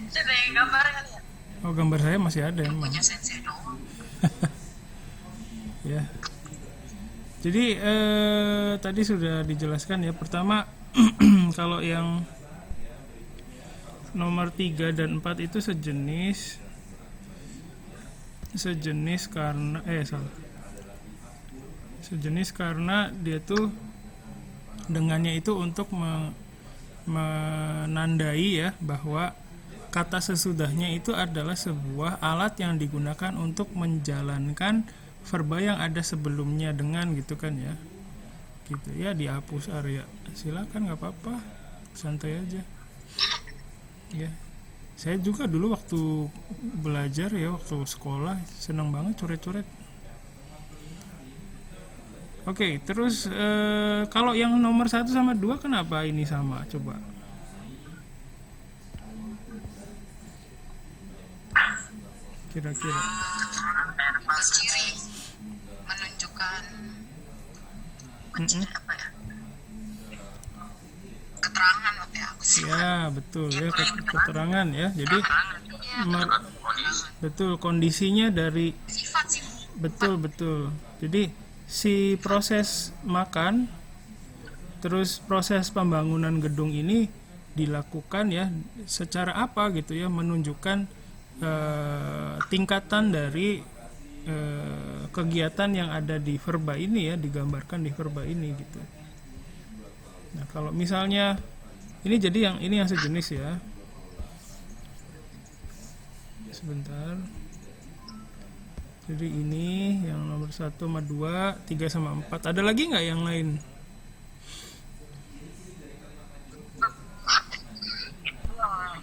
Sudah yang gambar kali ya? Oh gambar saya masih ada emang. Punya sensei doang. Ya. Jadi tadi sudah dijelaskan ya. Pertama kalau yang nomor 3 dan 4 itu sejenis karena sejenis karena dia tuh dengannya itu untuk menandai ya bahwa kata sesudahnya itu adalah sebuah alat yang digunakan untuk menjalankan verba yang ada sebelumnya dengan gitu kan ya, gitu ya. Dihapus Arya, silakan, nggak apa-apa, santai aja ya. Saya juga dulu waktu belajar ya, waktu sekolah senang banget coret-coret. Oke, terus kalau yang nomor 1 sama 2 kenapa ini sama? Coba. Kira-kira. Ciri menunjukkan apa ya? Keterangan waktu ya aku sih. Ya, betul ya, keterangan ya. Jadi betul kondisinya dari Sifat sih. betul. Jadi si proses makan terus proses pembangunan gedung ini dilakukan ya secara apa gitu ya, menunjukkan tingkatan dari kegiatan yang ada di verba ini ya, digambarkan di verba ini gitu. Nah, kalau misalnya ini jadi yang sejenis ya. Sebentar. Jadi ini yang nomor 1 sama 2, 3 sama 4. Ada lagi nggak yang lain?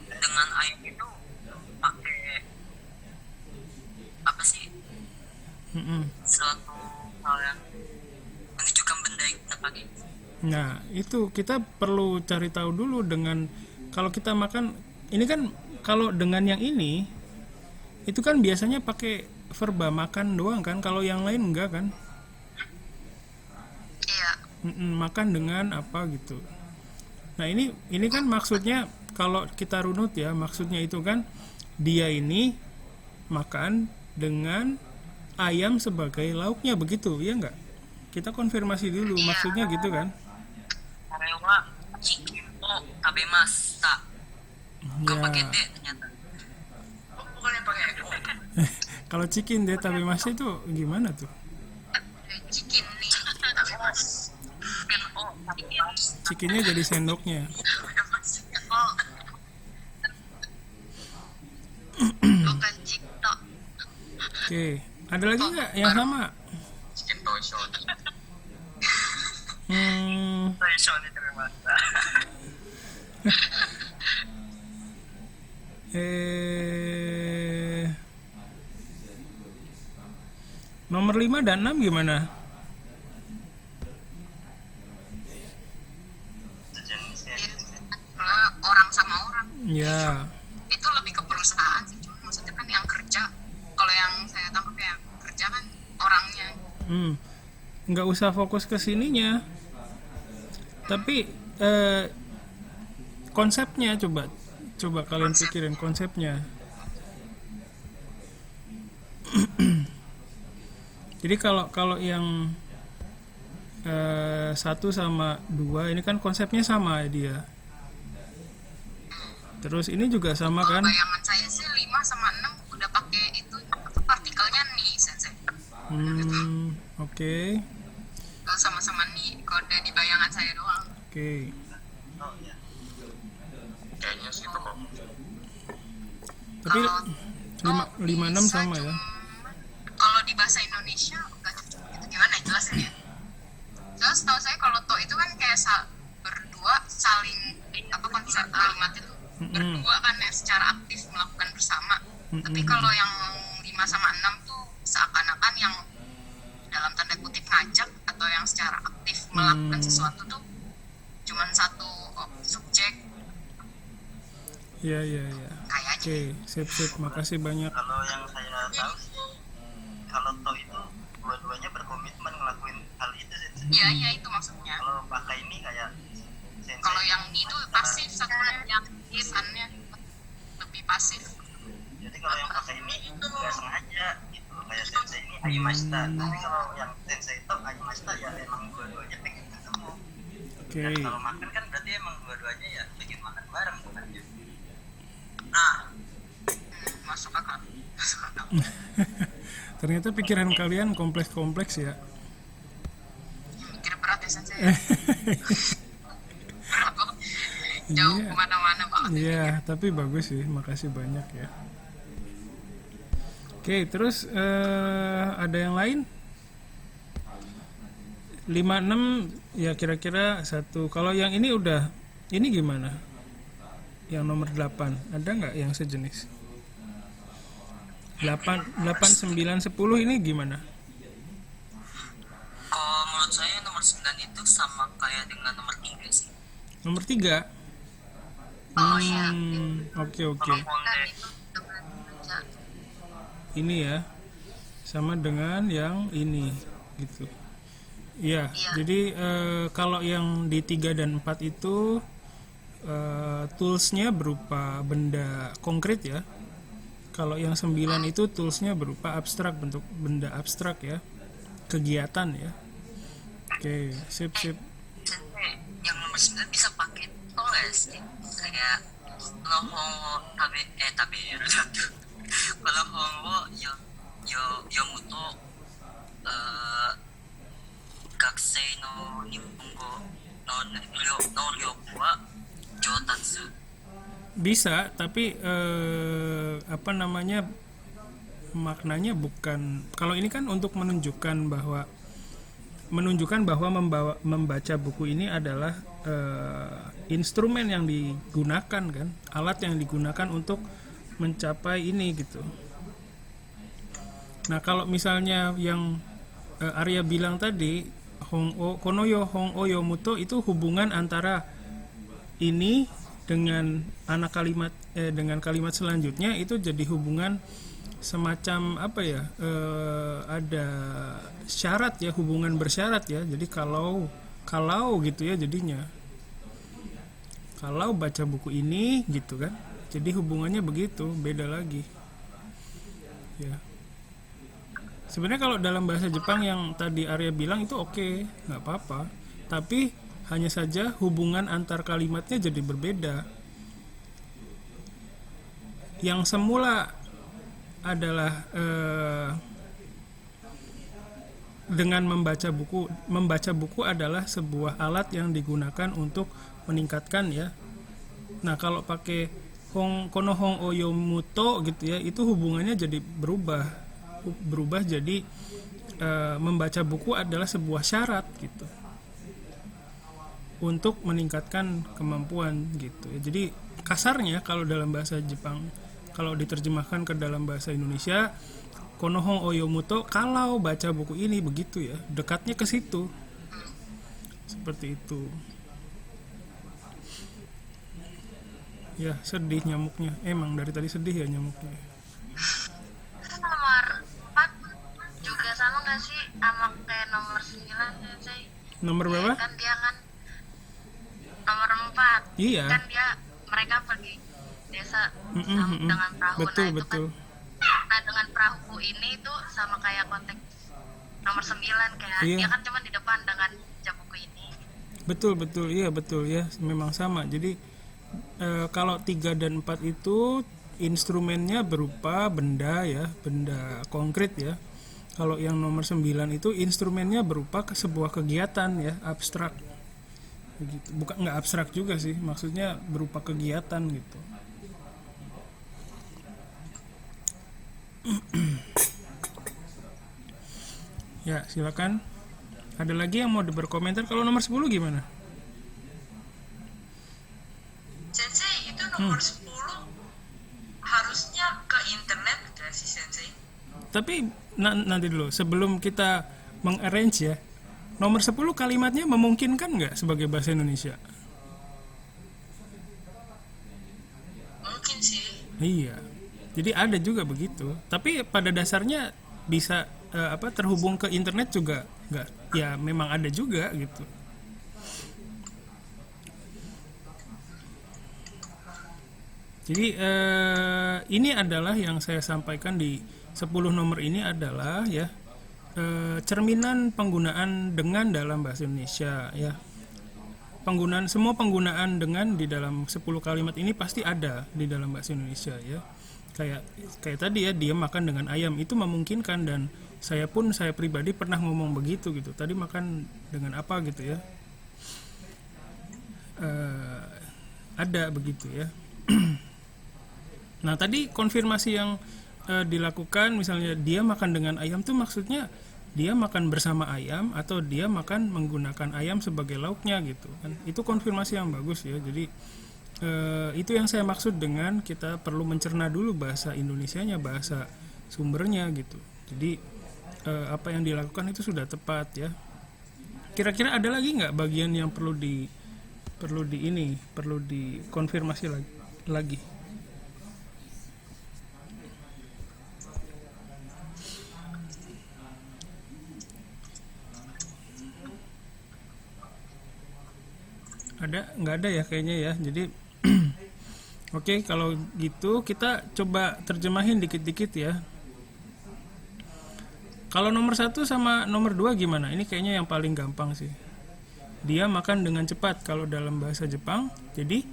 Dengan ayam itu pakai apa sih? Suatu hal yang menunjukkan benda yang kita pakai. Nah, itu kita perlu cari tahu dulu dengan kalau kita makan ini kan, kalau dengan yang ini itu kan biasanya pakai verba makan doang kan, kalau yang lain enggak kan? Iya. Makan dengan apa gitu. Nah, ini kan maksudnya kalau kita runut ya, maksudnya itu kan dia ini makan dengan ayam sebagai lauknya, begitu ya enggak? Kita konfirmasi dulu maksudnya gitu kan? Karewa chicken o tabemashita. Bukan Ya. pakai D ternyata. Bukan yang pakai ego. Kalau chicken deh tapi masih itu gimana tuh? Chicken nih. Chicken o tabemashita. Chickennya jadi sendoknya. Oh. Bukan Cipto. Oke, ada lagi nggak yang sama? Chicken toshon. Hmm, Toshon itu tabemashita. Nomor 5 dan 6 gimana? Orang sama orang. Ya, Itu lebih ke perusahaan sih, cuma maksudnya kan yang kerja. Kalau yang saya tangkap ya kerja kan orangnya. nggak usah fokus ke sininya. Tapi konsepnya coba kalian pikirin konsepnya. Jadi kalau yang 1 sama 2 ini kan konsepnya sama ya dia. Terus ini juga sama kan? Bayangan saya sih 5 sama 6 udah pakai itu partikelnya nih sensei. Oke. Kalau sama-sama nih kode di bayangan saya doang. Oke. Kayaknya sih itu kok. Tapi Kalau 5 6 bisa sama ya. cuma- Kalau di bahasa Indonesia nggak cocok itu gimana ya jelasinnya? Terus tahu saya kalau to itu kan kayak berdua saling apa konsep kalimat itu berdua kan ya secara aktif melakukan bersama. Tapi kalau yang 5 sama 6 tuh seakan-akan yang dalam tanda kutip ngajak atau yang secara aktif melakukan sesuatu tuh cuman satu subjek Iya, iya, iya. Kayaknya. Oke, sip, sip. Makasih banyak. Kalau yang saya tahu sih, kalau To itu dua-duanya berkomitmen ngelakuin hal itu sensei. Iya, iya itu maksudnya. Kalau pakai ini kayak sensei. Kalau yang itu pasif, satunya yang lisannya lebih pasif. Jadi kalau yang pakai ini nggak sengaja gitu, kayak sensei ini Ayumashita. Tapi kalau yang sensei To Ayumashita ya emang dua-duanya pengen ketemu. Oke. Dan kalau makan kan berarti emang dua-duanya ya pengen makan bareng bukan ya? Nah, Masuk akal. Masuk akal. Ternyata pikiran kalian kompleks-kompleks ya. Mikir berat ya sensei. Berat loh. Jauh Iya. kemana-mana banget. Iya, tapi bagus sih. Makasih banyak ya. Oke, terus ada yang lain? 56 ya kira-kira satu. Kalau yang ini udah, ini gimana? Yang nomor 8, ada nggak yang sejenis? 8, 9, 10 ini gimana? Kalau menurut saya nomor 9 itu sama kayak dengan nomor 3 sih. Nomor 3? Oh iya. Oke, oke. Kan itu dengan baca. Ini ya, sama dengan yang ini, gitu. Iya, jadi kalau yang di 3 dan 4 itu toolsnya berupa benda konkret ya. Kalau yang 9 itu toolsnya berupa abstrak, bentuk benda abstrak ya, kegiatan ya. Oke, sip, sip. Sensei, yang nomor 9 bisa pakai to nggak sih? Kayak kalau hongo tabe kalau hongo yo muto gakusei no nihongo no ryoku wa joutatsu. Bisa, tapi apa namanya, maknanya bukan, kalau ini kan untuk menunjukkan bahwa membaca buku ini adalah instrumen yang digunakan kan, alat yang digunakan untuk mencapai ini gitu. Nah, kalau misalnya yang Arya bilang tadi, konoyo hong oyo muto, itu hubungan antara ini dengan dengan kalimat selanjutnya, itu jadi hubungan semacam apa ya, ada syarat ya, hubungan bersyarat ya. Jadi kalau gitu ya, jadinya kalau baca buku ini gitu kan, jadi hubungannya begitu, beda lagi ya. Sebenarnya kalau dalam bahasa Jepang yang tadi Arya bilang itu oke, nggak apa-apa, tapi hanya saja hubungan antar kalimatnya jadi berbeda. Yang semula adalah dengan membaca buku adalah sebuah alat yang digunakan untuk meningkatkan ya. Nah, kalau pakai kono hong oyo muto gitu ya, itu hubungannya jadi berubah jadi membaca buku adalah sebuah syarat gitu untuk meningkatkan kemampuan gitu ya. Jadi kasarnya kalau dalam bahasa Jepang, kalau diterjemahkan ke dalam bahasa Indonesia, konohong oyomuto, kalau baca buku ini, begitu ya, dekatnya ke situ, seperti itu ya. Sedih nyamuknya, emang dari tadi sedih ya nyamuknya. Itu nomor 4 juga sama nggak sih sama kayak nomor 9 sih? Nomor berapa? Kan dia kan nomor 4. Iya. Kan mereka pergi desa dengan perahu. Betul, Nah, itu betul. Kan, nah dengan perahu ini tuh sama kayak konteks nomor 9 kayak Iya. dia kan cuma di depan dengan baca buku ini. Betul, iya betul ya, memang sama. Jadi kalau 3 dan 4 itu instrumennya berupa benda ya, benda konkret ya. Kalau yang nomor 9 itu instrumennya berupa sebuah kegiatan ya, abstrak. Begitu. Bukan, nggak abstrak juga sih, maksudnya berupa kegiatan gitu. Ya, silakan. Ada lagi yang mau berkomentar? Kalau nomor 10 gimana? Sensei itu nomor 10 harusnya ke internet gak sih Sensei? Tapi nanti dulu, sebelum kita mengarrange ya, nomor 10 kalimatnya memungkinkan nggak sebagai bahasa Indonesia? mungkin sih. Iya. Jadi ada juga begitu. Tapi pada dasarnya bisa terhubung ke internet juga nggak, ya memang ada juga gitu. Jadi ini adalah yang saya sampaikan di 10 nomor ini adalah ya cerminan penggunaan dengan dalam bahasa Indonesia ya. Semua penggunaan dengan di dalam 10 kalimat ini pasti ada di dalam bahasa Indonesia ya. Kayak tadi ya, dia makan dengan ayam, itu memungkinkan, dan saya pribadi pernah ngomong begitu gitu. Tadi makan dengan apa gitu ya. Ada begitu ya. Nah, tadi konfirmasi yang dilakukan, misalnya dia makan dengan ayam tuh maksudnya dia makan bersama ayam atau dia makan menggunakan ayam sebagai lauknya gitu kan. Itu konfirmasi yang bagus ya. Jadi itu yang saya maksud dengan kita perlu mencerna dulu bahasa Indonesianya, bahasa sumbernya gitu. Jadi apa yang dilakukan itu sudah tepat ya. Kira-kira ada lagi nggak bagian yang perlu dikonfirmasi lagi? Nggak ada ya kayaknya ya. Jadi oke, kalau gitu kita coba terjemahin dikit-dikit ya. Kalau nomor 1 sama nomor 2 gimana? Ini kayaknya yang paling gampang sih. Dia makan dengan cepat kalau dalam bahasa Jepang. Jadi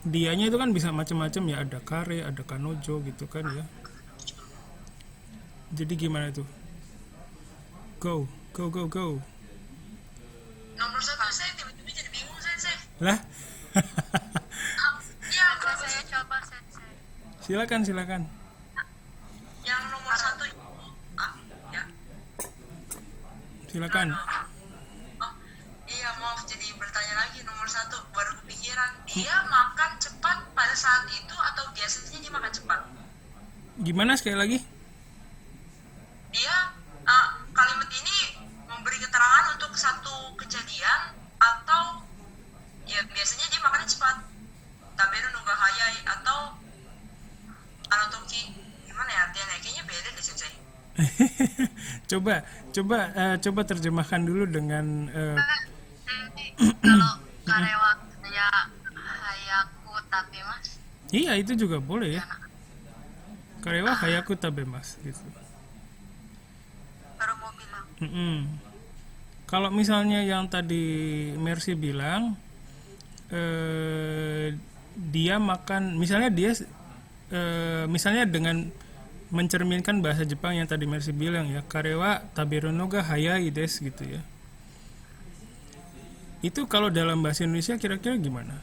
dianya itu kan bisa macam-macam ya, ada kare, ada kanojo gitu kan ya. Jadi gimana itu? Go. Nomor 1 saya tiba-tiba jadi bingung sensei. Lah. Iya, Saya coba sensei. Silakan. yang nomor 1 ya. Silakan. Oh, iya, maaf jadi bertanya lagi. Nomor 1 baru kepikiran. Dia makan cepat pada saat itu atau biasanya dia makan cepat? Gimana sekali lagi? Dia kalimat ini memberi keterangan untuk satu kejadian atau ya biasanya dia makannya cepat. Taberu no ga hayai atau anotoki, gimana ya artinya? Kayaknya beda deh sensei. coba terjemahkan dulu dengan Kalau karewa ya hayaku tapi mas. iya, itu juga boleh ya. Karewa hayaku tabemas gitu. Baru mau bilang. Kalau misalnya yang tadi Mercy bilang dia makan, misalnya dengan mencerminkan bahasa Jepang yang tadi Mercy bilang ya, karewa taberu no ga hayai desu gitu ya. Itu kalau dalam bahasa Indonesia kira-kira gimana?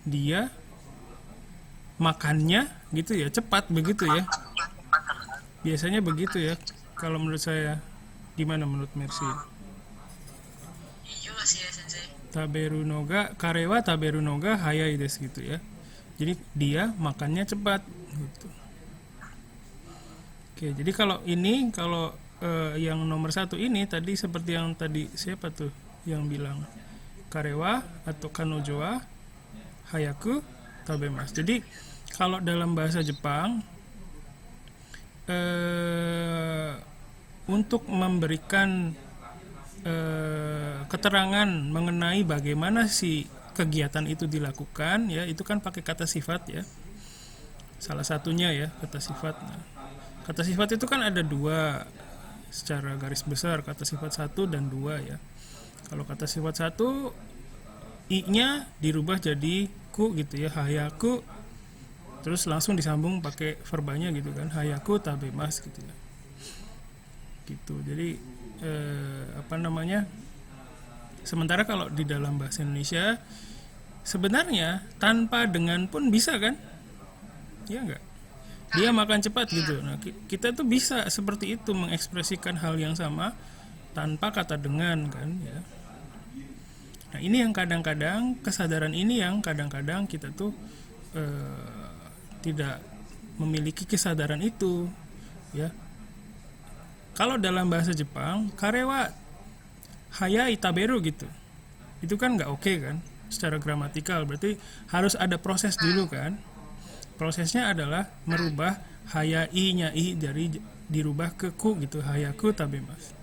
Dia makannya gitu ya, cepat begitu ya. Biasanya begitu ya. Kalau menurut saya, gimana menurut Mercy? Iya juga sih ya sensei. Taberu no ga, karewa taberu no ga hayai desu gitu ya. Jadi dia makannya cepat gitu. Oke, jadi kalau yang nomor 1 ini tadi seperti yang tadi siapa tuh yang bilang karewa atau kanojo wa hayaku tabemas. Jadi kalau dalam bahasa Jepang untuk memberikan keterangan mengenai bagaimana si kegiatan itu dilakukan ya, itu kan pakai kata sifat ya. Salah satunya ya kata sifat. Kata sifat itu kan ada 2 secara garis besar, kata sifat 1 dan 2 ya. Kalau kata sifat 1 i-nya dirubah jadi ku gitu ya, hayaku, terus langsung disambung pakai verbanya gitu kan, hayaku tabemas gitu ya. Gitu. Jadi sementara kalau di dalam bahasa Indonesia sebenarnya tanpa dengan pun bisa kan? Ya enggak? Dia makan cepat gitu. Nah, kita tuh bisa seperti itu mengekspresikan hal yang sama tanpa kata dengan kan ya. Nah, ini yang kadang-kadang kesadaran ini yang kadang-kadang kita tuh tidak memiliki kesadaran itu ya. Kalau dalam bahasa Jepang karewa hayai taberu gitu, itu kan nggak oke kan. secara gramatikal. Berarti harus ada proses dulu kan. Prosesnya adalah merubah hayai-nya i dari dirubah ke ku gitu, hayaku tabemas.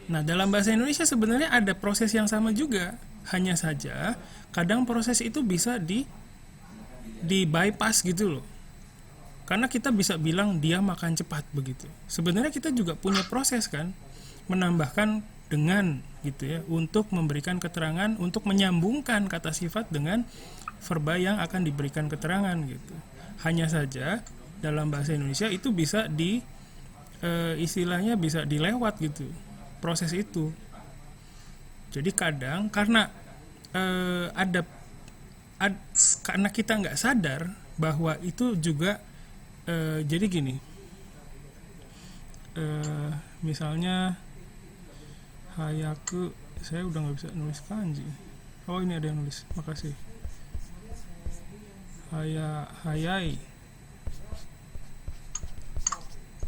Nah, dalam bahasa Indonesia sebenarnya ada proses yang sama juga. Hanya saja kadang proses itu bisa di bypass gitu loh. Karena kita bisa bilang dia makan cepat begitu. Sebenarnya kita juga punya proses kan, menambahkan dengan gitu ya, untuk memberikan keterangan, untuk menyambungkan kata sifat dengan verba yang akan diberikan keterangan gitu. Hanya saja dalam bahasa Indonesia itu bisa istilahnya bisa dilewat gitu proses itu. Jadi kadang karena karena kita nggak sadar bahwa itu juga jadi gini, misalnya hayaku, saya udah nggak bisa nulis kanji. Oh, ini ada yang nulis, makasih. Hayai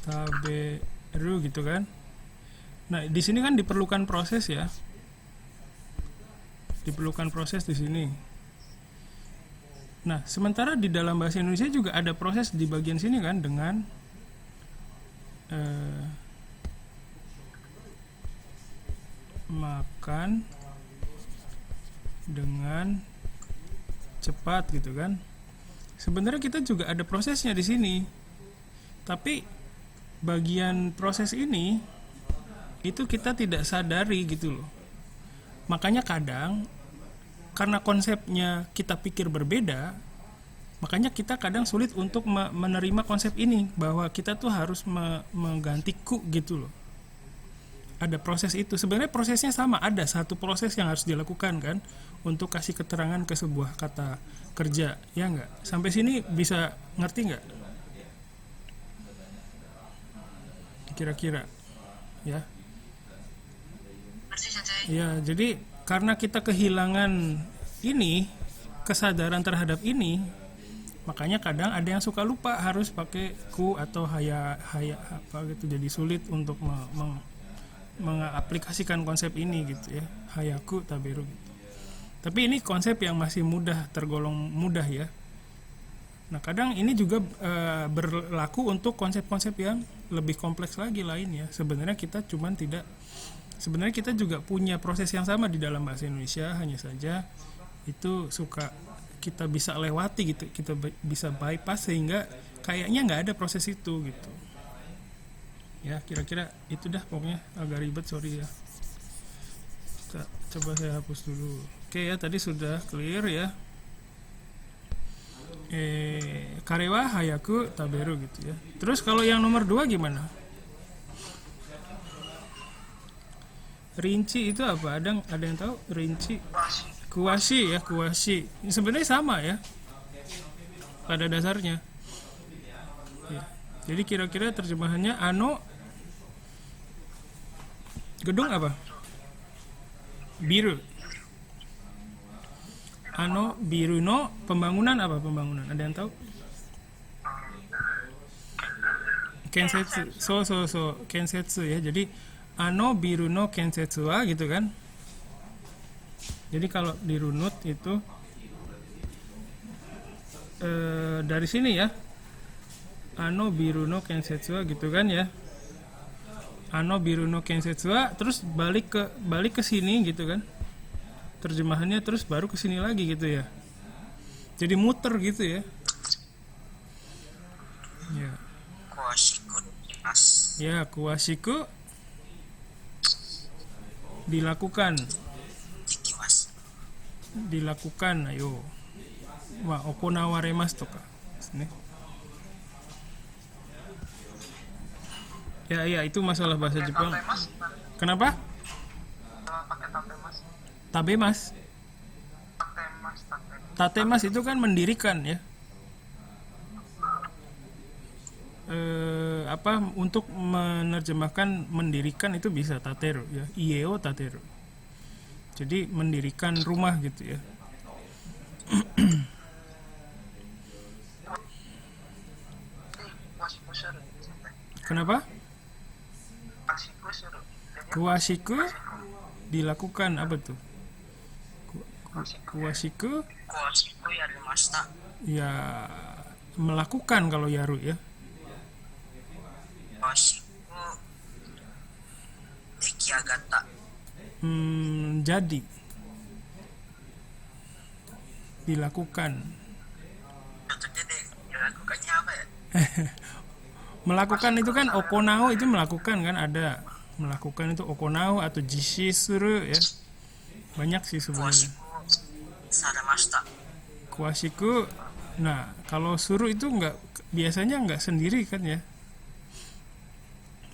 taberu gitu kan. Nah, di sini kan diperlukan proses ya. Diperlukan proses di sini. Nah, sementara di dalam bahasa Indonesia juga ada proses di bagian sini kan, dengan makan dengan cepat gitu kan. Sebenarnya kita juga ada prosesnya di sini. Tapi bagian proses ini itu kita tidak sadari gitu loh. Makanya kadang karena konsepnya kita pikir berbeda, makanya kita kadang sulit untuk menerima konsep ini, bahwa kita tuh harus mengganti ku gitu loh. Ada proses itu. Sebenarnya prosesnya sama, ada satu proses yang harus dilakukan kan untuk kasih keterangan ke sebuah kata kerja, ya enggak? Sampai sini bisa ngerti enggak? Kira-kira ya. Ya, jadi karena kita kehilangan ini, kesadaran terhadap ini, makanya kadang ada yang suka lupa harus pakai ku atau haya apa gitu, jadi sulit untuk mengaplikasikan konsep ini gitu ya, hayaku taberu gitu. Tapi ini konsep yang masih tergolong mudah ya. Nah, kadang ini juga berlaku untuk konsep-konsep yang lebih kompleks lagi lainnya. Sebenarnya kita juga punya proses yang sama di dalam bahasa Indonesia, hanya saja itu suka kita bisa lewati gitu, kita bisa bypass sehingga kayaknya nggak ada proses itu gitu. Ya, kira-kira itu dah, pokoknya agak ribet, sorry ya. Coba saya hapus dulu. Oke ya, tadi sudah clear ya. Karewa hayaku taberu gitu ya. Terus kalau yang nomor 2 gimana? Rinci itu apa? Ada yang tahu? Rinci, kuwashi ya, kuwashi. Sebenarnya sama ya pada dasarnya. Ya. Jadi kira-kira terjemahannya gedung apa? Biru. Biru no pembangunan apa? Pembangunan. Ada yang tahu? Kensetsu. So kensetsu ya. Jadi biru no kensetsu wa gitu kan. Jadi kalau dirunut itu dari sini ya. Biru no kensetsu wa gitu kan ya. Biru no kensetsu wa, terus balik ke sini gitu kan. Terjemahannya terus baru ke sini lagi gitu ya. Jadi muter gitu ya. Ya. Kuwashiku dimasu. Ya, kuwashiku dilakukan. Dikimasu. Dilakukan, ayo. Wa okonawaremasu to ka. Nih. Ya, itu masalah bahasa Jepang. Kenapa? Tabemas. Tatemas itu kan mendirikan ya. Untuk menerjemahkan mendirikan itu bisa tateru ya. Ieo tateru. Jadi mendirikan rumah gitu ya. Kenapa? Kuwashiku dilakukan apa tuh? Kuwashiku Kuwashiku yarimashita. ya melakukan kalau yaru ya. Kuwashiku dekiagatta. Jadi dilakukan. Contohnya deh, dilakukannya apa ya? Melakukan itu kan okonao itu melakukan kan, ada melakukan itu okonao atau jishi suru ya. Banyak sih sebenarnya. Kuwashiku saremashita. Kuwashiku. Nah, kalau suruh itu biasanya nggak sendiri kan ya.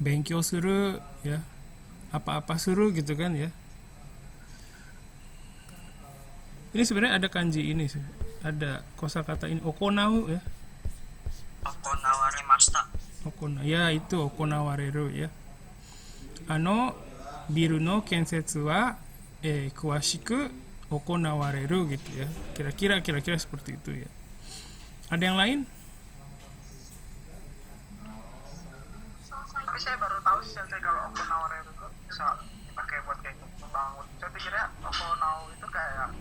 Benkyou suru ya. Apa-apa suruh gitu kan ya. Ini sebenarnya ada kanji ini sih. Ada kosakata ini okonau ya. Okonawarimashita. Ya itu okonawareru ya. Biru no kensetsu wa kuwashiku okonawareru gitu ya. Kira-kira seperti itu ya. Ada yang lain? Tapi saya baru tahu sih Sensei kalau Okonaware itu bisa dipakai buat kayak membangun. Saya pikirnya Okonau itu kayak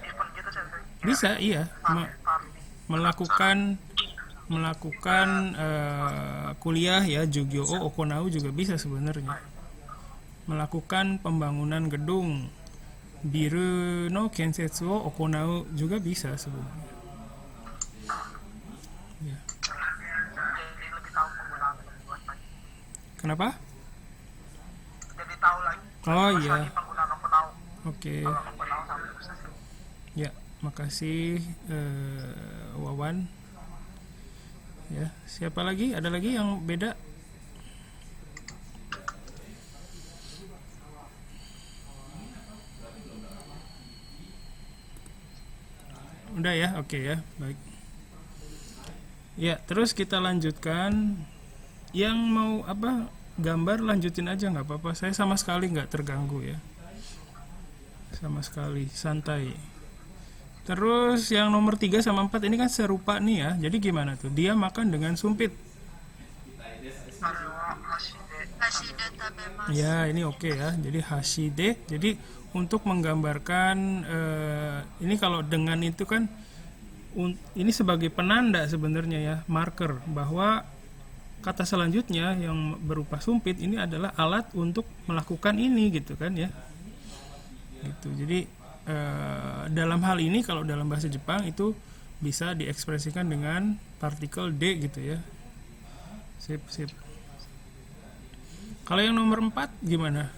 event gitu Sensei. Bisa iya. Party. Melakukan kuliah ya, Jugyo Okonau juga bisa sebenarnya. Melakukan pembangunan gedung, Biru no Kensetsu wo Okonau juga bisa sebenarnya. Ya. Jadi lebih tahu penggunaan buat lagi. Kenapa? Jadi tahu lagi. Oh Terus iya. lagi penggunaan Okonau. Oke. Kalau Okonau sampai bisa sih. Ya, makasih Wawan. Ya, siapa lagi? Ada lagi yang beda? Udah ya, oke ya, baik. Ya, terus kita lanjutkan. Yang mau gambar lanjutin aja nggak apa-apa. Saya sama sekali nggak terganggu ya. Sama sekali, santai. Terus yang nomor 3 sama 4 ini kan serupa nih ya. Jadi gimana tuh? Dia makan dengan sumpit. Hashide tabemasu. Ya, ini oke ya. Jadi hashide. Jadi untuk menggambarkan ini kalau dengan itu kan ini sebagai penanda sebenarnya ya, marker bahwa kata selanjutnya yang berupa sumpit ini adalah alat untuk melakukan ini gitu kan ya. Gitu. Jadi dalam hal ini kalau dalam bahasa Jepang itu bisa diekspresikan dengan partikel D gitu ya. Sip. Kalau yang nomor 4 gimana?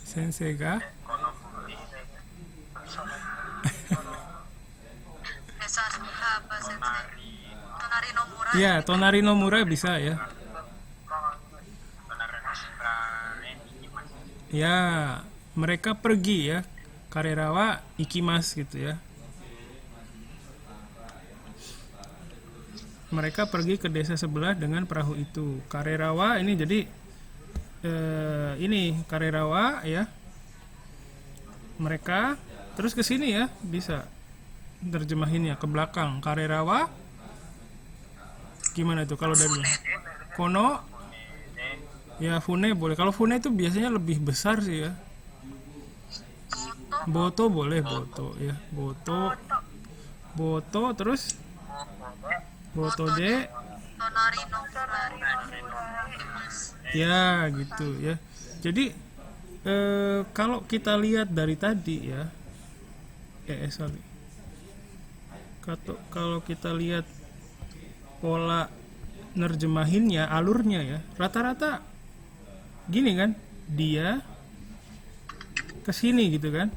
Sensei ga? Desa apa sensei? Tonari no mura. Ya, tonari no mura bisa ya. Ya, mereka pergi ya. Karerawa ikimas gitu ya. Mereka pergi ke desa sebelah dengan perahu itu. Karerawa ini jadi ini Karerawa ya. Mereka terus ke sini ya, bisa terjemahinnya ke belakang. Karerawa gimana tuh kalau dari kono? Ya fune boleh. Kalau fune itu biasanya lebih besar sih ya. Boto boleh, boto ya. Boto terus boto de. Tonari no mura. Ya gitu ya. Jadi kalau kita lihat dari tadi ya, sorry. Kalau kita lihat pola nerjemahinnya, alurnya ya, rata-rata gini kan, dia kesini gitu kan,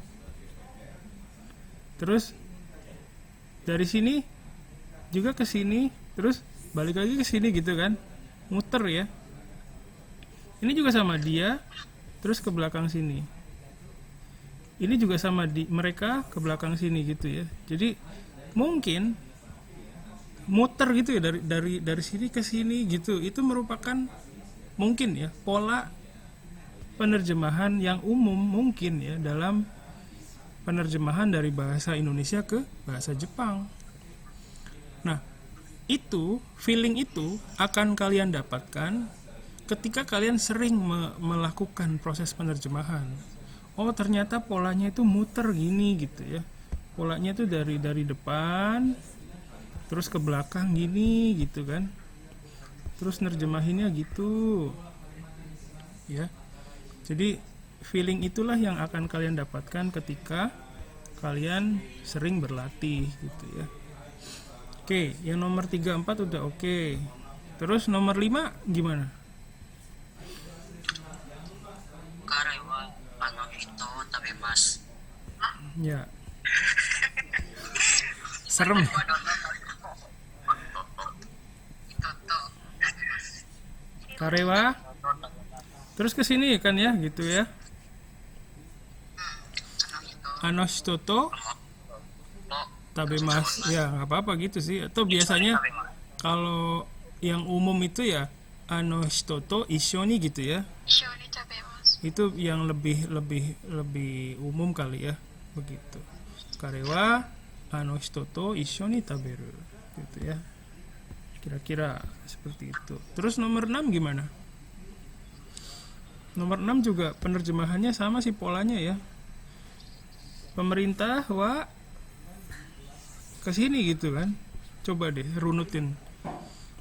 terus dari sini juga ke sini, terus balik lagi ke sini gitu kan, muter ya. Ini juga sama dia, terus ke belakang sini. Ini juga sama mereka ke belakang sini gitu ya. Jadi mungkin muter gitu ya dari sini ke sini gitu. Itu merupakan mungkin ya pola penerjemahan yang umum mungkin ya dalam penerjemahan dari bahasa Indonesia ke bahasa Jepang. Nah, itu feeling itu akan kalian dapatkan ketika kalian sering melakukan proses penerjemahan, oh ternyata polanya itu muter gini gitu ya, polanya itu dari depan terus ke belakang gini gitu kan, terus nerjemahinnya gitu ya. Jadi feeling itulah yang akan kalian dapatkan ketika kalian sering berlatih gitu ya. Oke, yang nomor 3, 4 udah oke. Terus nomor 5 gimana? Karewa ano hito tabemas. Ya. Serem. Karewa. Terus ke sini kan ya gitu ya. Anoshitoto tabemas. Ya, nggak apa-apa gitu sih. Atau biasanya kalau yang umum itu ya anoshitoto ishoni gitu ya. 一緒に食べます。 Itu yang lebih umum kali ya, begitu. Karewa anoshitoto ishoni taberu gitu ya. Kira-kira seperti itu. Terus nomor 6 gimana? Nomor 6 juga penerjemahannya sama sih polanya ya. Pemerintah wa kesini gitu kan. Coba deh runutin.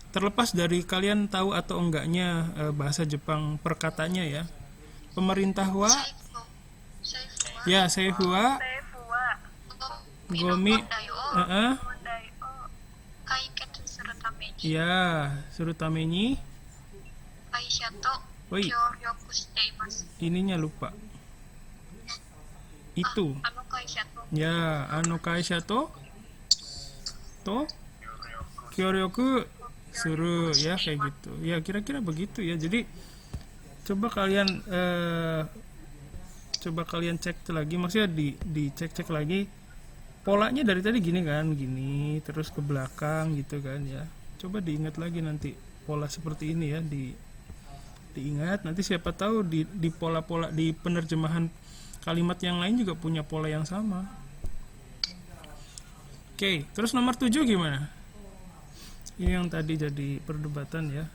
Terlepas dari kalian tahu atau enggaknya bahasa Jepang perkatanya ya. Pemerintah wa 政府は ya seifu wa 政府は gomi 問題を eh, 問題を解決するために ya suruh tameni 会社と Woi. 協力しています。 ininya lupa. Itu あの会社と ya ano kaisha to kyoryoku suru ya kayak gitu ya, kira-kira begitu ya. Jadi coba kalian cek lagi, maksudnya dicek lagi polanya dari tadi gini kan, gini terus ke belakang gitu kan ya. Coba diingat lagi nanti pola seperti ini ya, diingat nanti, siapa tahu di pola-pola di penerjemahan kalimat yang lain juga punya pola yang sama. Oke, terus nomor 7 gimana? Ini yang tadi jadi perdebatan ya.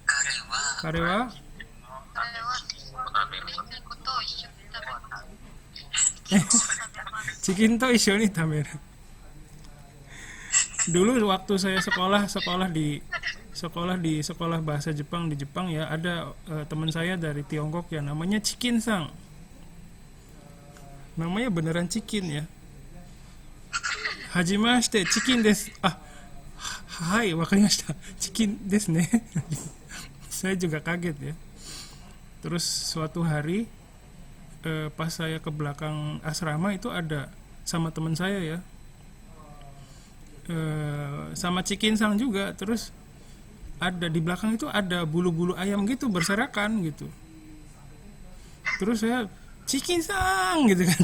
Karewa Karewa これは同じことを一緒に食べます。 chikin to ishoni taberu. Dulu waktu saya sekolah di sekolah bahasa Jepang di Jepang ya, ada teman saya dari Tiongkok ya, namanya Chikin Sang. Namanya beneran Chikin ya. Hajimashite Chikin desu. Ah, hai, wakarimashita. Chikin desu ne. Saya juga kaget ya. Terus suatu hari pas saya ke belakang asrama itu ada sama teman saya ya, sama Chikin Sang juga. Terus ada di belakang itu ada bulu-bulu ayam gitu berserakan gitu. Terus saya Chikin Sang gitu kan.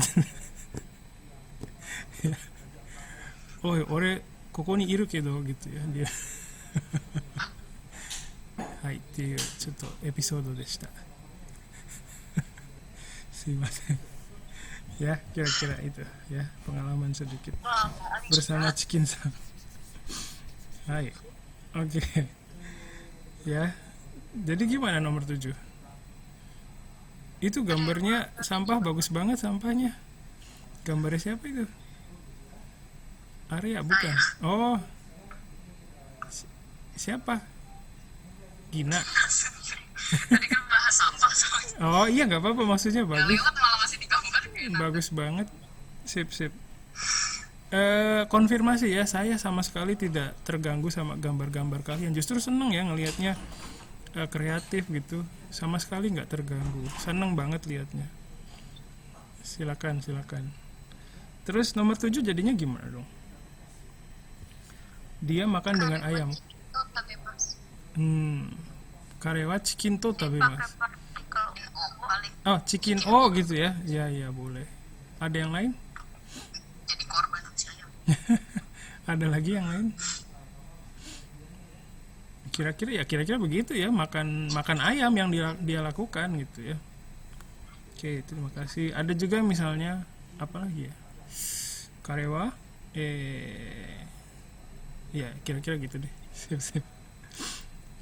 Ya. Oh, ore koko ni iru kedo gitu ya dia. Hai, ituちょっとエピソードでした。Sumimasen. Ya, kira-kira itu ya, pengalaman sedikit bersama Chikin Sang. Hai. Oke. Ya. Jadi gimana nomor 7? Itu gambarnya sampah, bagus banget sampahnya. Gambarnya siapa itu? Arya bukan? Oh. Siapa? Gina. Tadi kan bahas sampah soalnya. Oh iya, nggak apa-apa, maksudnya bagus. Lewat malah masih digambar gitu. Bagus banget. Sip. Konfirmasi ya, saya sama sekali tidak terganggu sama gambar-gambar kalian. Justru seneng ya ngelihatnya kreatif gitu. Sama sekali nggak terganggu. Seneng banget lihatnya. Silakan. Terus nomor 7 jadinya gimana dong? Dia makan dengan ayam. と食べます。 Karewa chikin to パ tabemas. クパクpaling Oh, chikin oh gitu ya. Ya boleh. Ada yang lain? Jadi korban saya. Ada lagi yang lain? Kira-kira begitu ya, makan ayam yang dia lakukan gitu ya. Oke, terima kasih. Ada juga misalnya apa lagi ya? Karewa ya kira-kira gitu deh. Sip.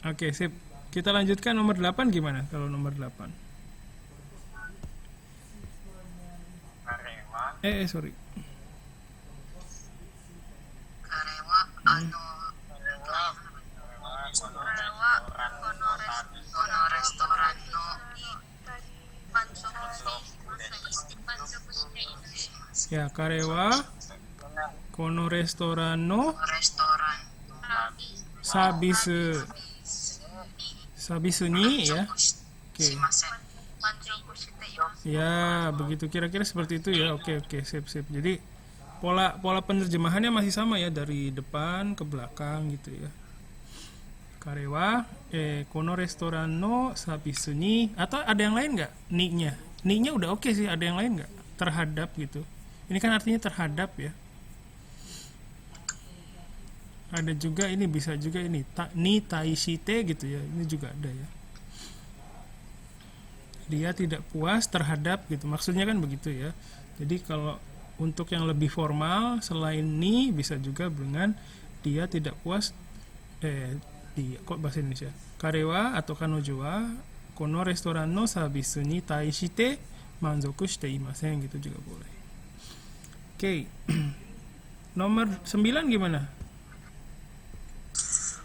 Oke, sip. Kita lanjutkan nomor 8 gimana kalau nomor 8? Sorry. Karewa kono restoran no Ya, karewa kono restoran no restoran sabisu ni ya. Oke. shimasen. Ya, begitu kira-kira seperti itu ya. Oke, sip. Jadi pola penerjemahannya masih sama ya, dari depan ke belakang gitu ya. Karewa kono restoran no sabisu ni, atau ada yang lain nggak? Ni-nya udah oke sih, ada yang lain nggak? Terhadap gitu. Ini kan artinya terhadap ya. Ada juga ini, bisa juga ini ni taishite gitu ya. Ini juga ada ya. Dia tidak puas terhadap gitu, maksudnya kan begitu ya. Jadi kalau untuk yang lebih formal selain ni bisa juga dengan dia tidak puas kok bahasa Indonesia, karewa atau kanojo wa kono restoran no sabisu ni taishite manzoku shite imasen gitu juga boleh. Oke. Nomor 9 gimana?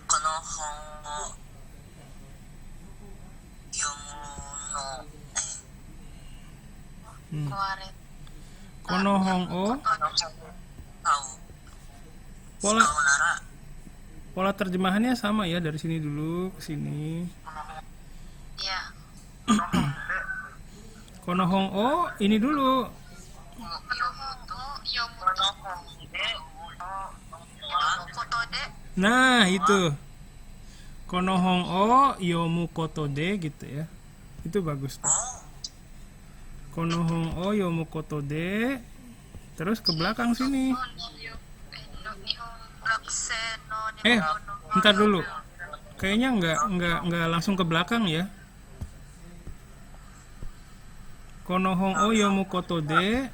Kono hongo yomu no Kono hongo tahu pola terjemahannya sama ya, dari sini dulu ke sini. Ya. Kono hongo ini dulu. Nah, itu. Kono hongo yomu koto de gitu ya. Itu bagus tuh. Kono hongo yomu koto de. Terus ke belakang sini. Bentar dulu. Kayaknya nggak langsung ke belakang ya. Kono hongo yomu koto de.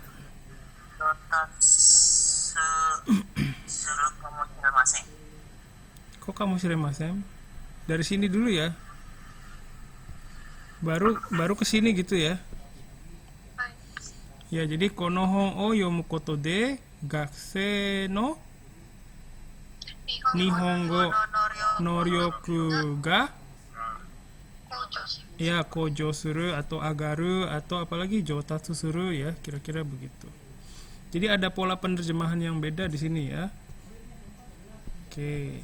Kok kamu shiremasen? Dari sini dulu ya. Baru ke sini gitu ya. Ya, jadi kono hongo yomu koto de gakusei no nihongo no ryoku ga ya kojo suru atau agaru atau apalagi jotatsu suru ya, kira-kira begitu. Jadi ada pola penerjemahan yang beda di sini ya. Oke.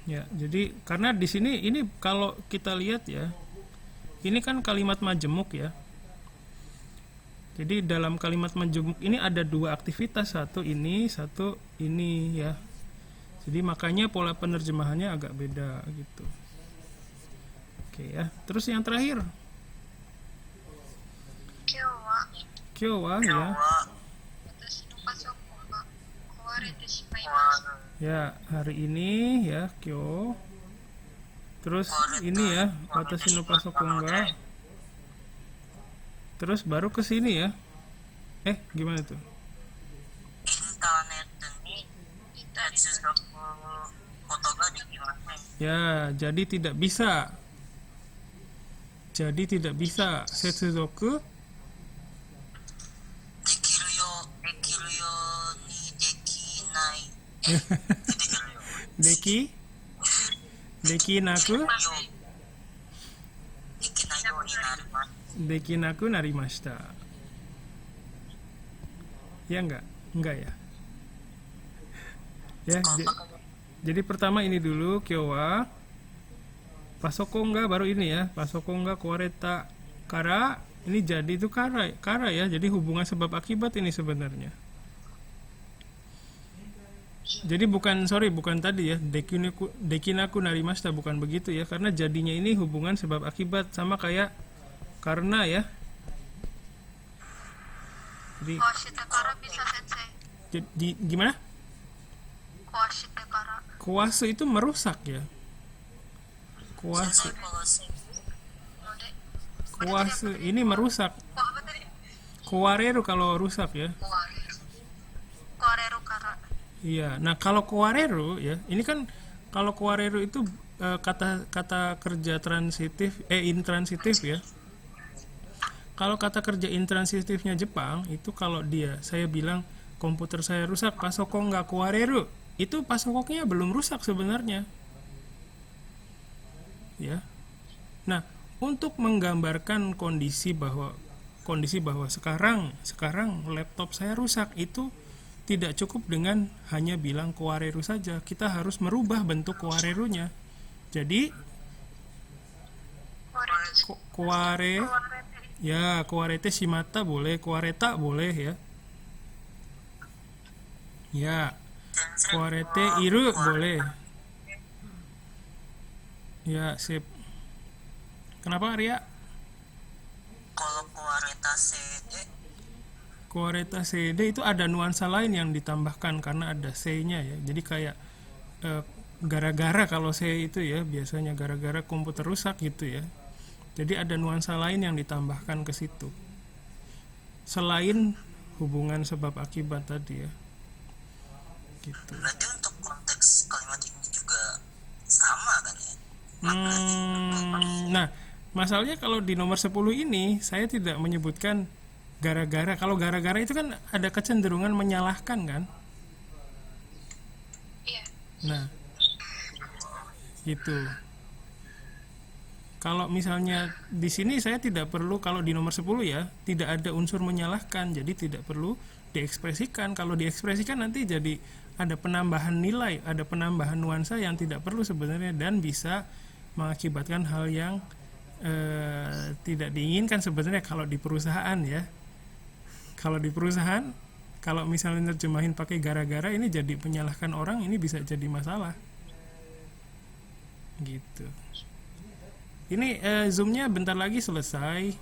Ya, jadi karena di sini ini kalau kita lihat ya, ini kan kalimat majemuk ya. Jadi dalam kalimat majemuk ini ada dua aktivitas, satu ini ya. Jadi makanya pola penerjemahannya agak beda gitu. Oke ya. Terus yang terakhir. Kyowa ya. Ya, hari ini ya kyo. Terus ini ya, watashi no pasokon ga. Terus baru ke sini ya. Gimana tuh? Internet ni tetsuzoku koto ga dekimasen. Ya, jadi tidak bisa. Setsuzoku dekiru yo ni dekinai. Dekinaku narimashita. Ya enggak ya. Ya, jadi pertama ini dulu kyowa pasokon ga, baru ini ya, pasokon ga kowareta kara, ini jadi itu kara ya, jadi hubungan sebab akibat ini sebenarnya. Jadi bukan tadi ya, dekinaku narimashita, bukan begitu ya, karena jadinya ini hubungan sebab akibat, sama kayak karena ya. Jadi bisa sensei. jadi gimana? Kuwasu itu merusak ya. Kuwasu ini merusak. Kuwareru kalau rusak ya. Koreru kara. Iya. Nah, kalau kuwareru ya, ini kan Kalau kuwareru itu kata kata kerja transitif intransitif ya. Kalau kata kerja intransitifnya Jepang itu kalau dia saya bilang komputer saya rusak pasoko nggak kuwareru, itu pasokoknya belum rusak sebenarnya. Ya. Nah, untuk menggambarkan kondisi bahwa sekarang laptop saya rusak itu tidak cukup dengan hanya bilang kuwareru saja. Kita harus merubah bentuk kuwarerunya. Jadi kuwarete shimata boleh, kuwareta boleh ya. Ya, kuwarete iru boleh. Ya, sip. Kenapa Arya? Kalau kuareta CD Kuareta CD itu ada nuansa lain yang ditambahkan karena ada C-nya ya. Jadi kayak gara-gara kalau C itu ya biasanya gara-gara komputer rusak gitu ya. Jadi ada nuansa lain yang ditambahkan ke situ. Selain hubungan sebab akibat tadi ya. Gitu. berarti untuk konteks kalimat ini juga sama kan ya? Nah, masalahnya kalau di nomor 10 ini saya tidak menyebutkan gara-gara. Kalau gara-gara itu kan ada kecenderungan menyalahkan kan? Iya. Nah, gitu. Kalau misalnya di sini saya tidak perlu, kalau di nomor 10 ya, tidak ada unsur menyalahkan, jadi tidak perlu diekspresikan. Kalau diekspresikan nanti jadi ada penambahan nilai, ada penambahan nuansa yang tidak perlu sebenarnya dan bisa mengakibatkan hal yang tidak diinginkan sebenarnya kalau di perusahaan ya. Kalau di perusahaan, kalau misalnya nerjemahin pakai gara-gara ini jadi menyalahkan orang, ini bisa jadi masalah. Gitu. Ini zoomnya bentar lagi selesai.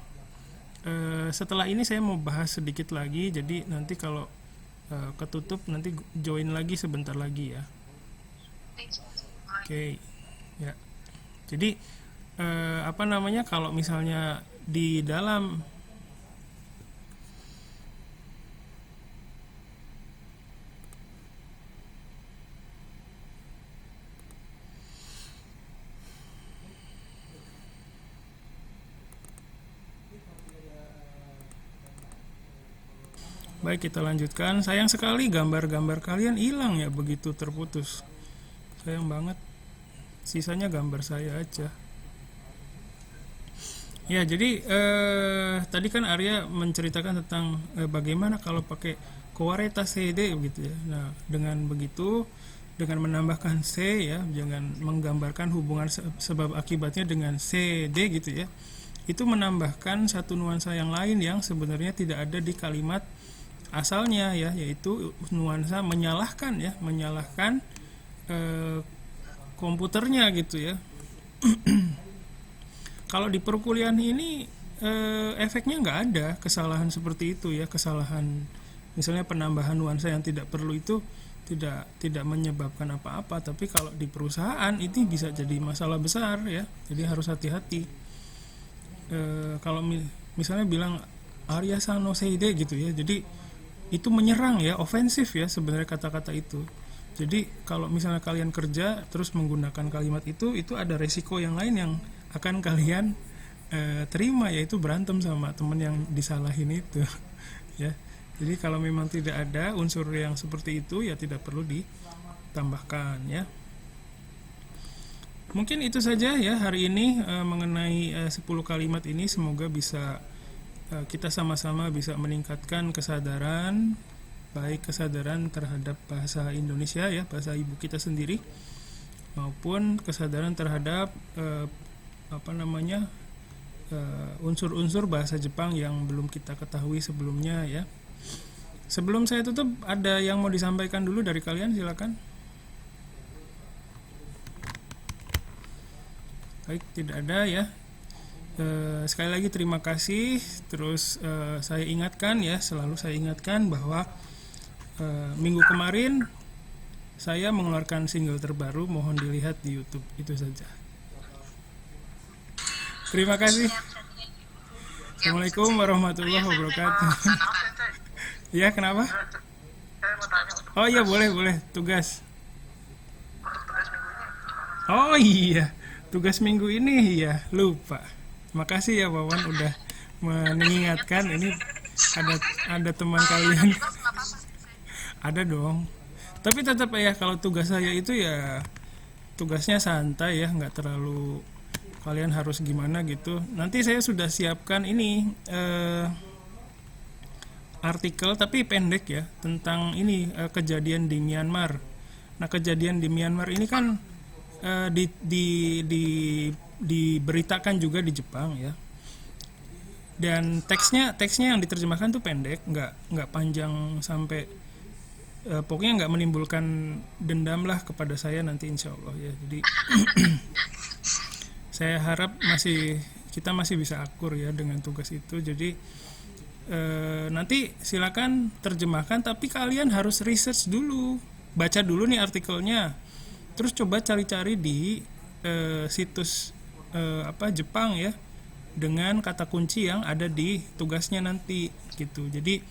Setelah ini saya mau bahas sedikit lagi, jadi nanti kalau ketutup nanti join lagi sebentar lagi ya. Oke. Ya. Jadi kalau misalnya di dalam baik, kita lanjutkan. Sayang sekali gambar-gambar kalian hilang ya begitu terputus. Sayang banget. Sisanya gambar saya aja. Ya, jadi tadi kan Arya menceritakan tentang bagaimana kalau pakai kuareta CD begitu ya. Nah, dengan begitu, dengan menambahkan C ya, jangan menggambarkan hubungan sebab akibatnya dengan CD gitu ya. Itu menambahkan satu nuansa yang lain yang sebenarnya tidak ada di kalimat asalnya ya, yaitu nuansa menyalahkan ya, menyalahkan komputernya gitu ya. Kalau di perkuliahan ini efeknya nggak ada kesalahan seperti itu ya, kesalahan misalnya penambahan nuansa yang tidak perlu itu tidak menyebabkan apa-apa. Tapi kalau di perusahaan ini bisa jadi masalah besar ya, jadi harus hati-hati. Kalau misalnya bilang Arya Sano Seide gitu ya, jadi itu menyerang ya, ofensif ya sebenarnya kata-kata itu. Jadi kalau misalnya kalian kerja terus menggunakan kalimat itu ada resiko yang lain yang akan kalian terima, yaitu berantem sama temen yang disalahin itu ya. Jadi kalau memang tidak ada unsur yang seperti itu ya tidak perlu ditambahkan ya. Mungkin itu saja ya hari ini mengenai 10 kalimat ini. Semoga bisa kita sama-sama bisa meningkatkan kesadaran, baik kesadaran terhadap bahasa Indonesia ya, bahasa ibu kita sendiri, maupun kesadaran terhadap unsur-unsur bahasa Jepang yang belum kita ketahui sebelumnya ya. Sebelum saya tutup, ada yang mau disampaikan dulu dari kalian, silakan. Baik, tidak ada ya. Sekali lagi terima kasih. Terus saya ingatkan ya, selalu saya ingatkan bahwa minggu kemarin saya mengeluarkan single terbaru, mohon dilihat di YouTube. Itu saja. Terima kasih. Assalamualaikum warahmatullahi wabarakatuh. Ya, kenapa? Saya mau tanya untuk Oh iya, boleh tugas. tugas minggunya Oh iya, tugas minggu ini ya lupa. Makasih ya Wawan udah mengingatkan. Ini ada teman kalian. Terus nggak apa-apa sih saya. Ada dong. Tapi tetap ya kalau tugas saya itu ya tugasnya santai ya, nggak terlalu kalian harus gimana gitu. Nanti saya sudah siapkan ini artikel tapi pendek ya tentang ini kejadian di Myanmar. Nah kejadian di Myanmar ini kan diberitakan juga di Jepang ya. Dan teksnya yang diterjemahkan tuh pendek, nggak panjang sampai pokoknya nggak menimbulkan dendam lah kepada saya nanti insya Allah ya. Jadi saya harap kita masih bisa akur ya dengan tugas itu. Jadi nanti silakan terjemahkan tapi kalian harus research dulu, baca dulu nih artikelnya, terus coba cari-cari di situs Jepang ya dengan kata kunci yang ada di tugasnya nanti gitu. Jadi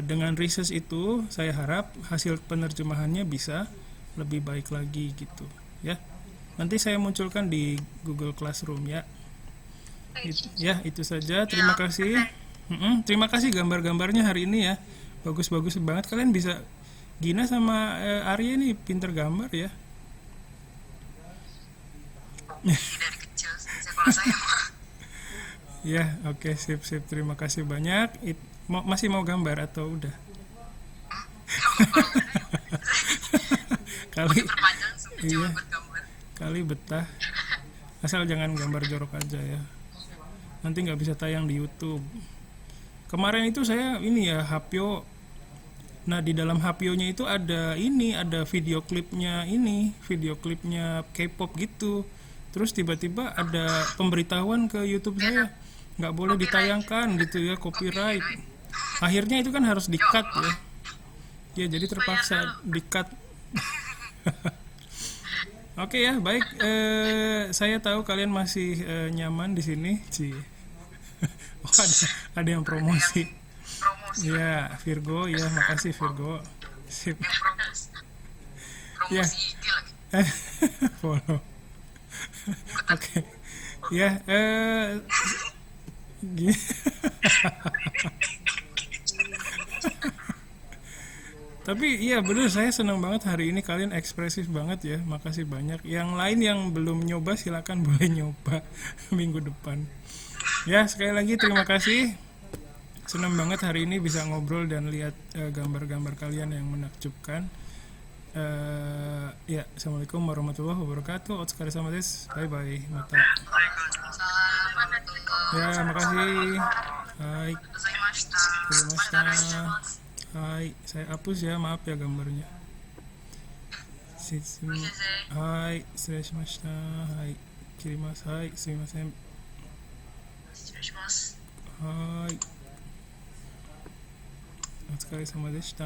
dengan research itu saya harap hasil penerjemahannya bisa lebih baik lagi gitu ya. Nanti saya munculkan di Google Classroom ya. Ya itu saja, terima kasih. Terima kasih gambar-gambarnya hari ini ya, bagus-bagus banget. Kalian bisa, Gina sama Arya nih pinter gambar ya. Dari kecil kalau saya mah. Ya oke, sip, terima kasih banyak. Masih mau gambar atau udah? Kali Perpanjang sudah iya, buat gambar. kali betah. Asal jangan gambar jorok aja ya. Nanti nggak bisa tayang di YouTube. Kemarin itu saya ini ya Hapyo. Nah di dalam Hapyo-nya itu ada video klipnya K-pop gitu. Terus tiba-tiba ada pemberitahuan ke YouTube saya, nggak boleh ditayangkan gitu ya, copyright. Akhirnya itu kan harus di-cut ya. Ya jadi terpaksa di-cut. Oke ya, baik. Saya tahu kalian masih nyaman di sini, Oh, ada yang promosi. Promosi. Ya, Virgo, ya makasih Virgo. Sip. Ya. Promosi IG lagi. Follow. Oke. Ya, gini. Tapi iya bener, saya senang banget hari ini kalian ekspresif banget ya, makasih banyak. Yang lain yang belum nyoba silakan boleh nyoba minggu depan. Ya sekali lagi terima kasih, senang banget hari ini bisa ngobrol dan lihat gambar-gambar kalian yang menakjubkan. Ya assalamualaikum warahmatullahi wabarakatuh. Otsukare sama des, bye bye, mata. Ya makasih. Hai. Terima. Hai, saya hapus ya, maaf ya gambarnya. Hai,失礼しました. Hai, kirimasu. Hai, sumimasen. 失礼します。はい。お疲れ様でした。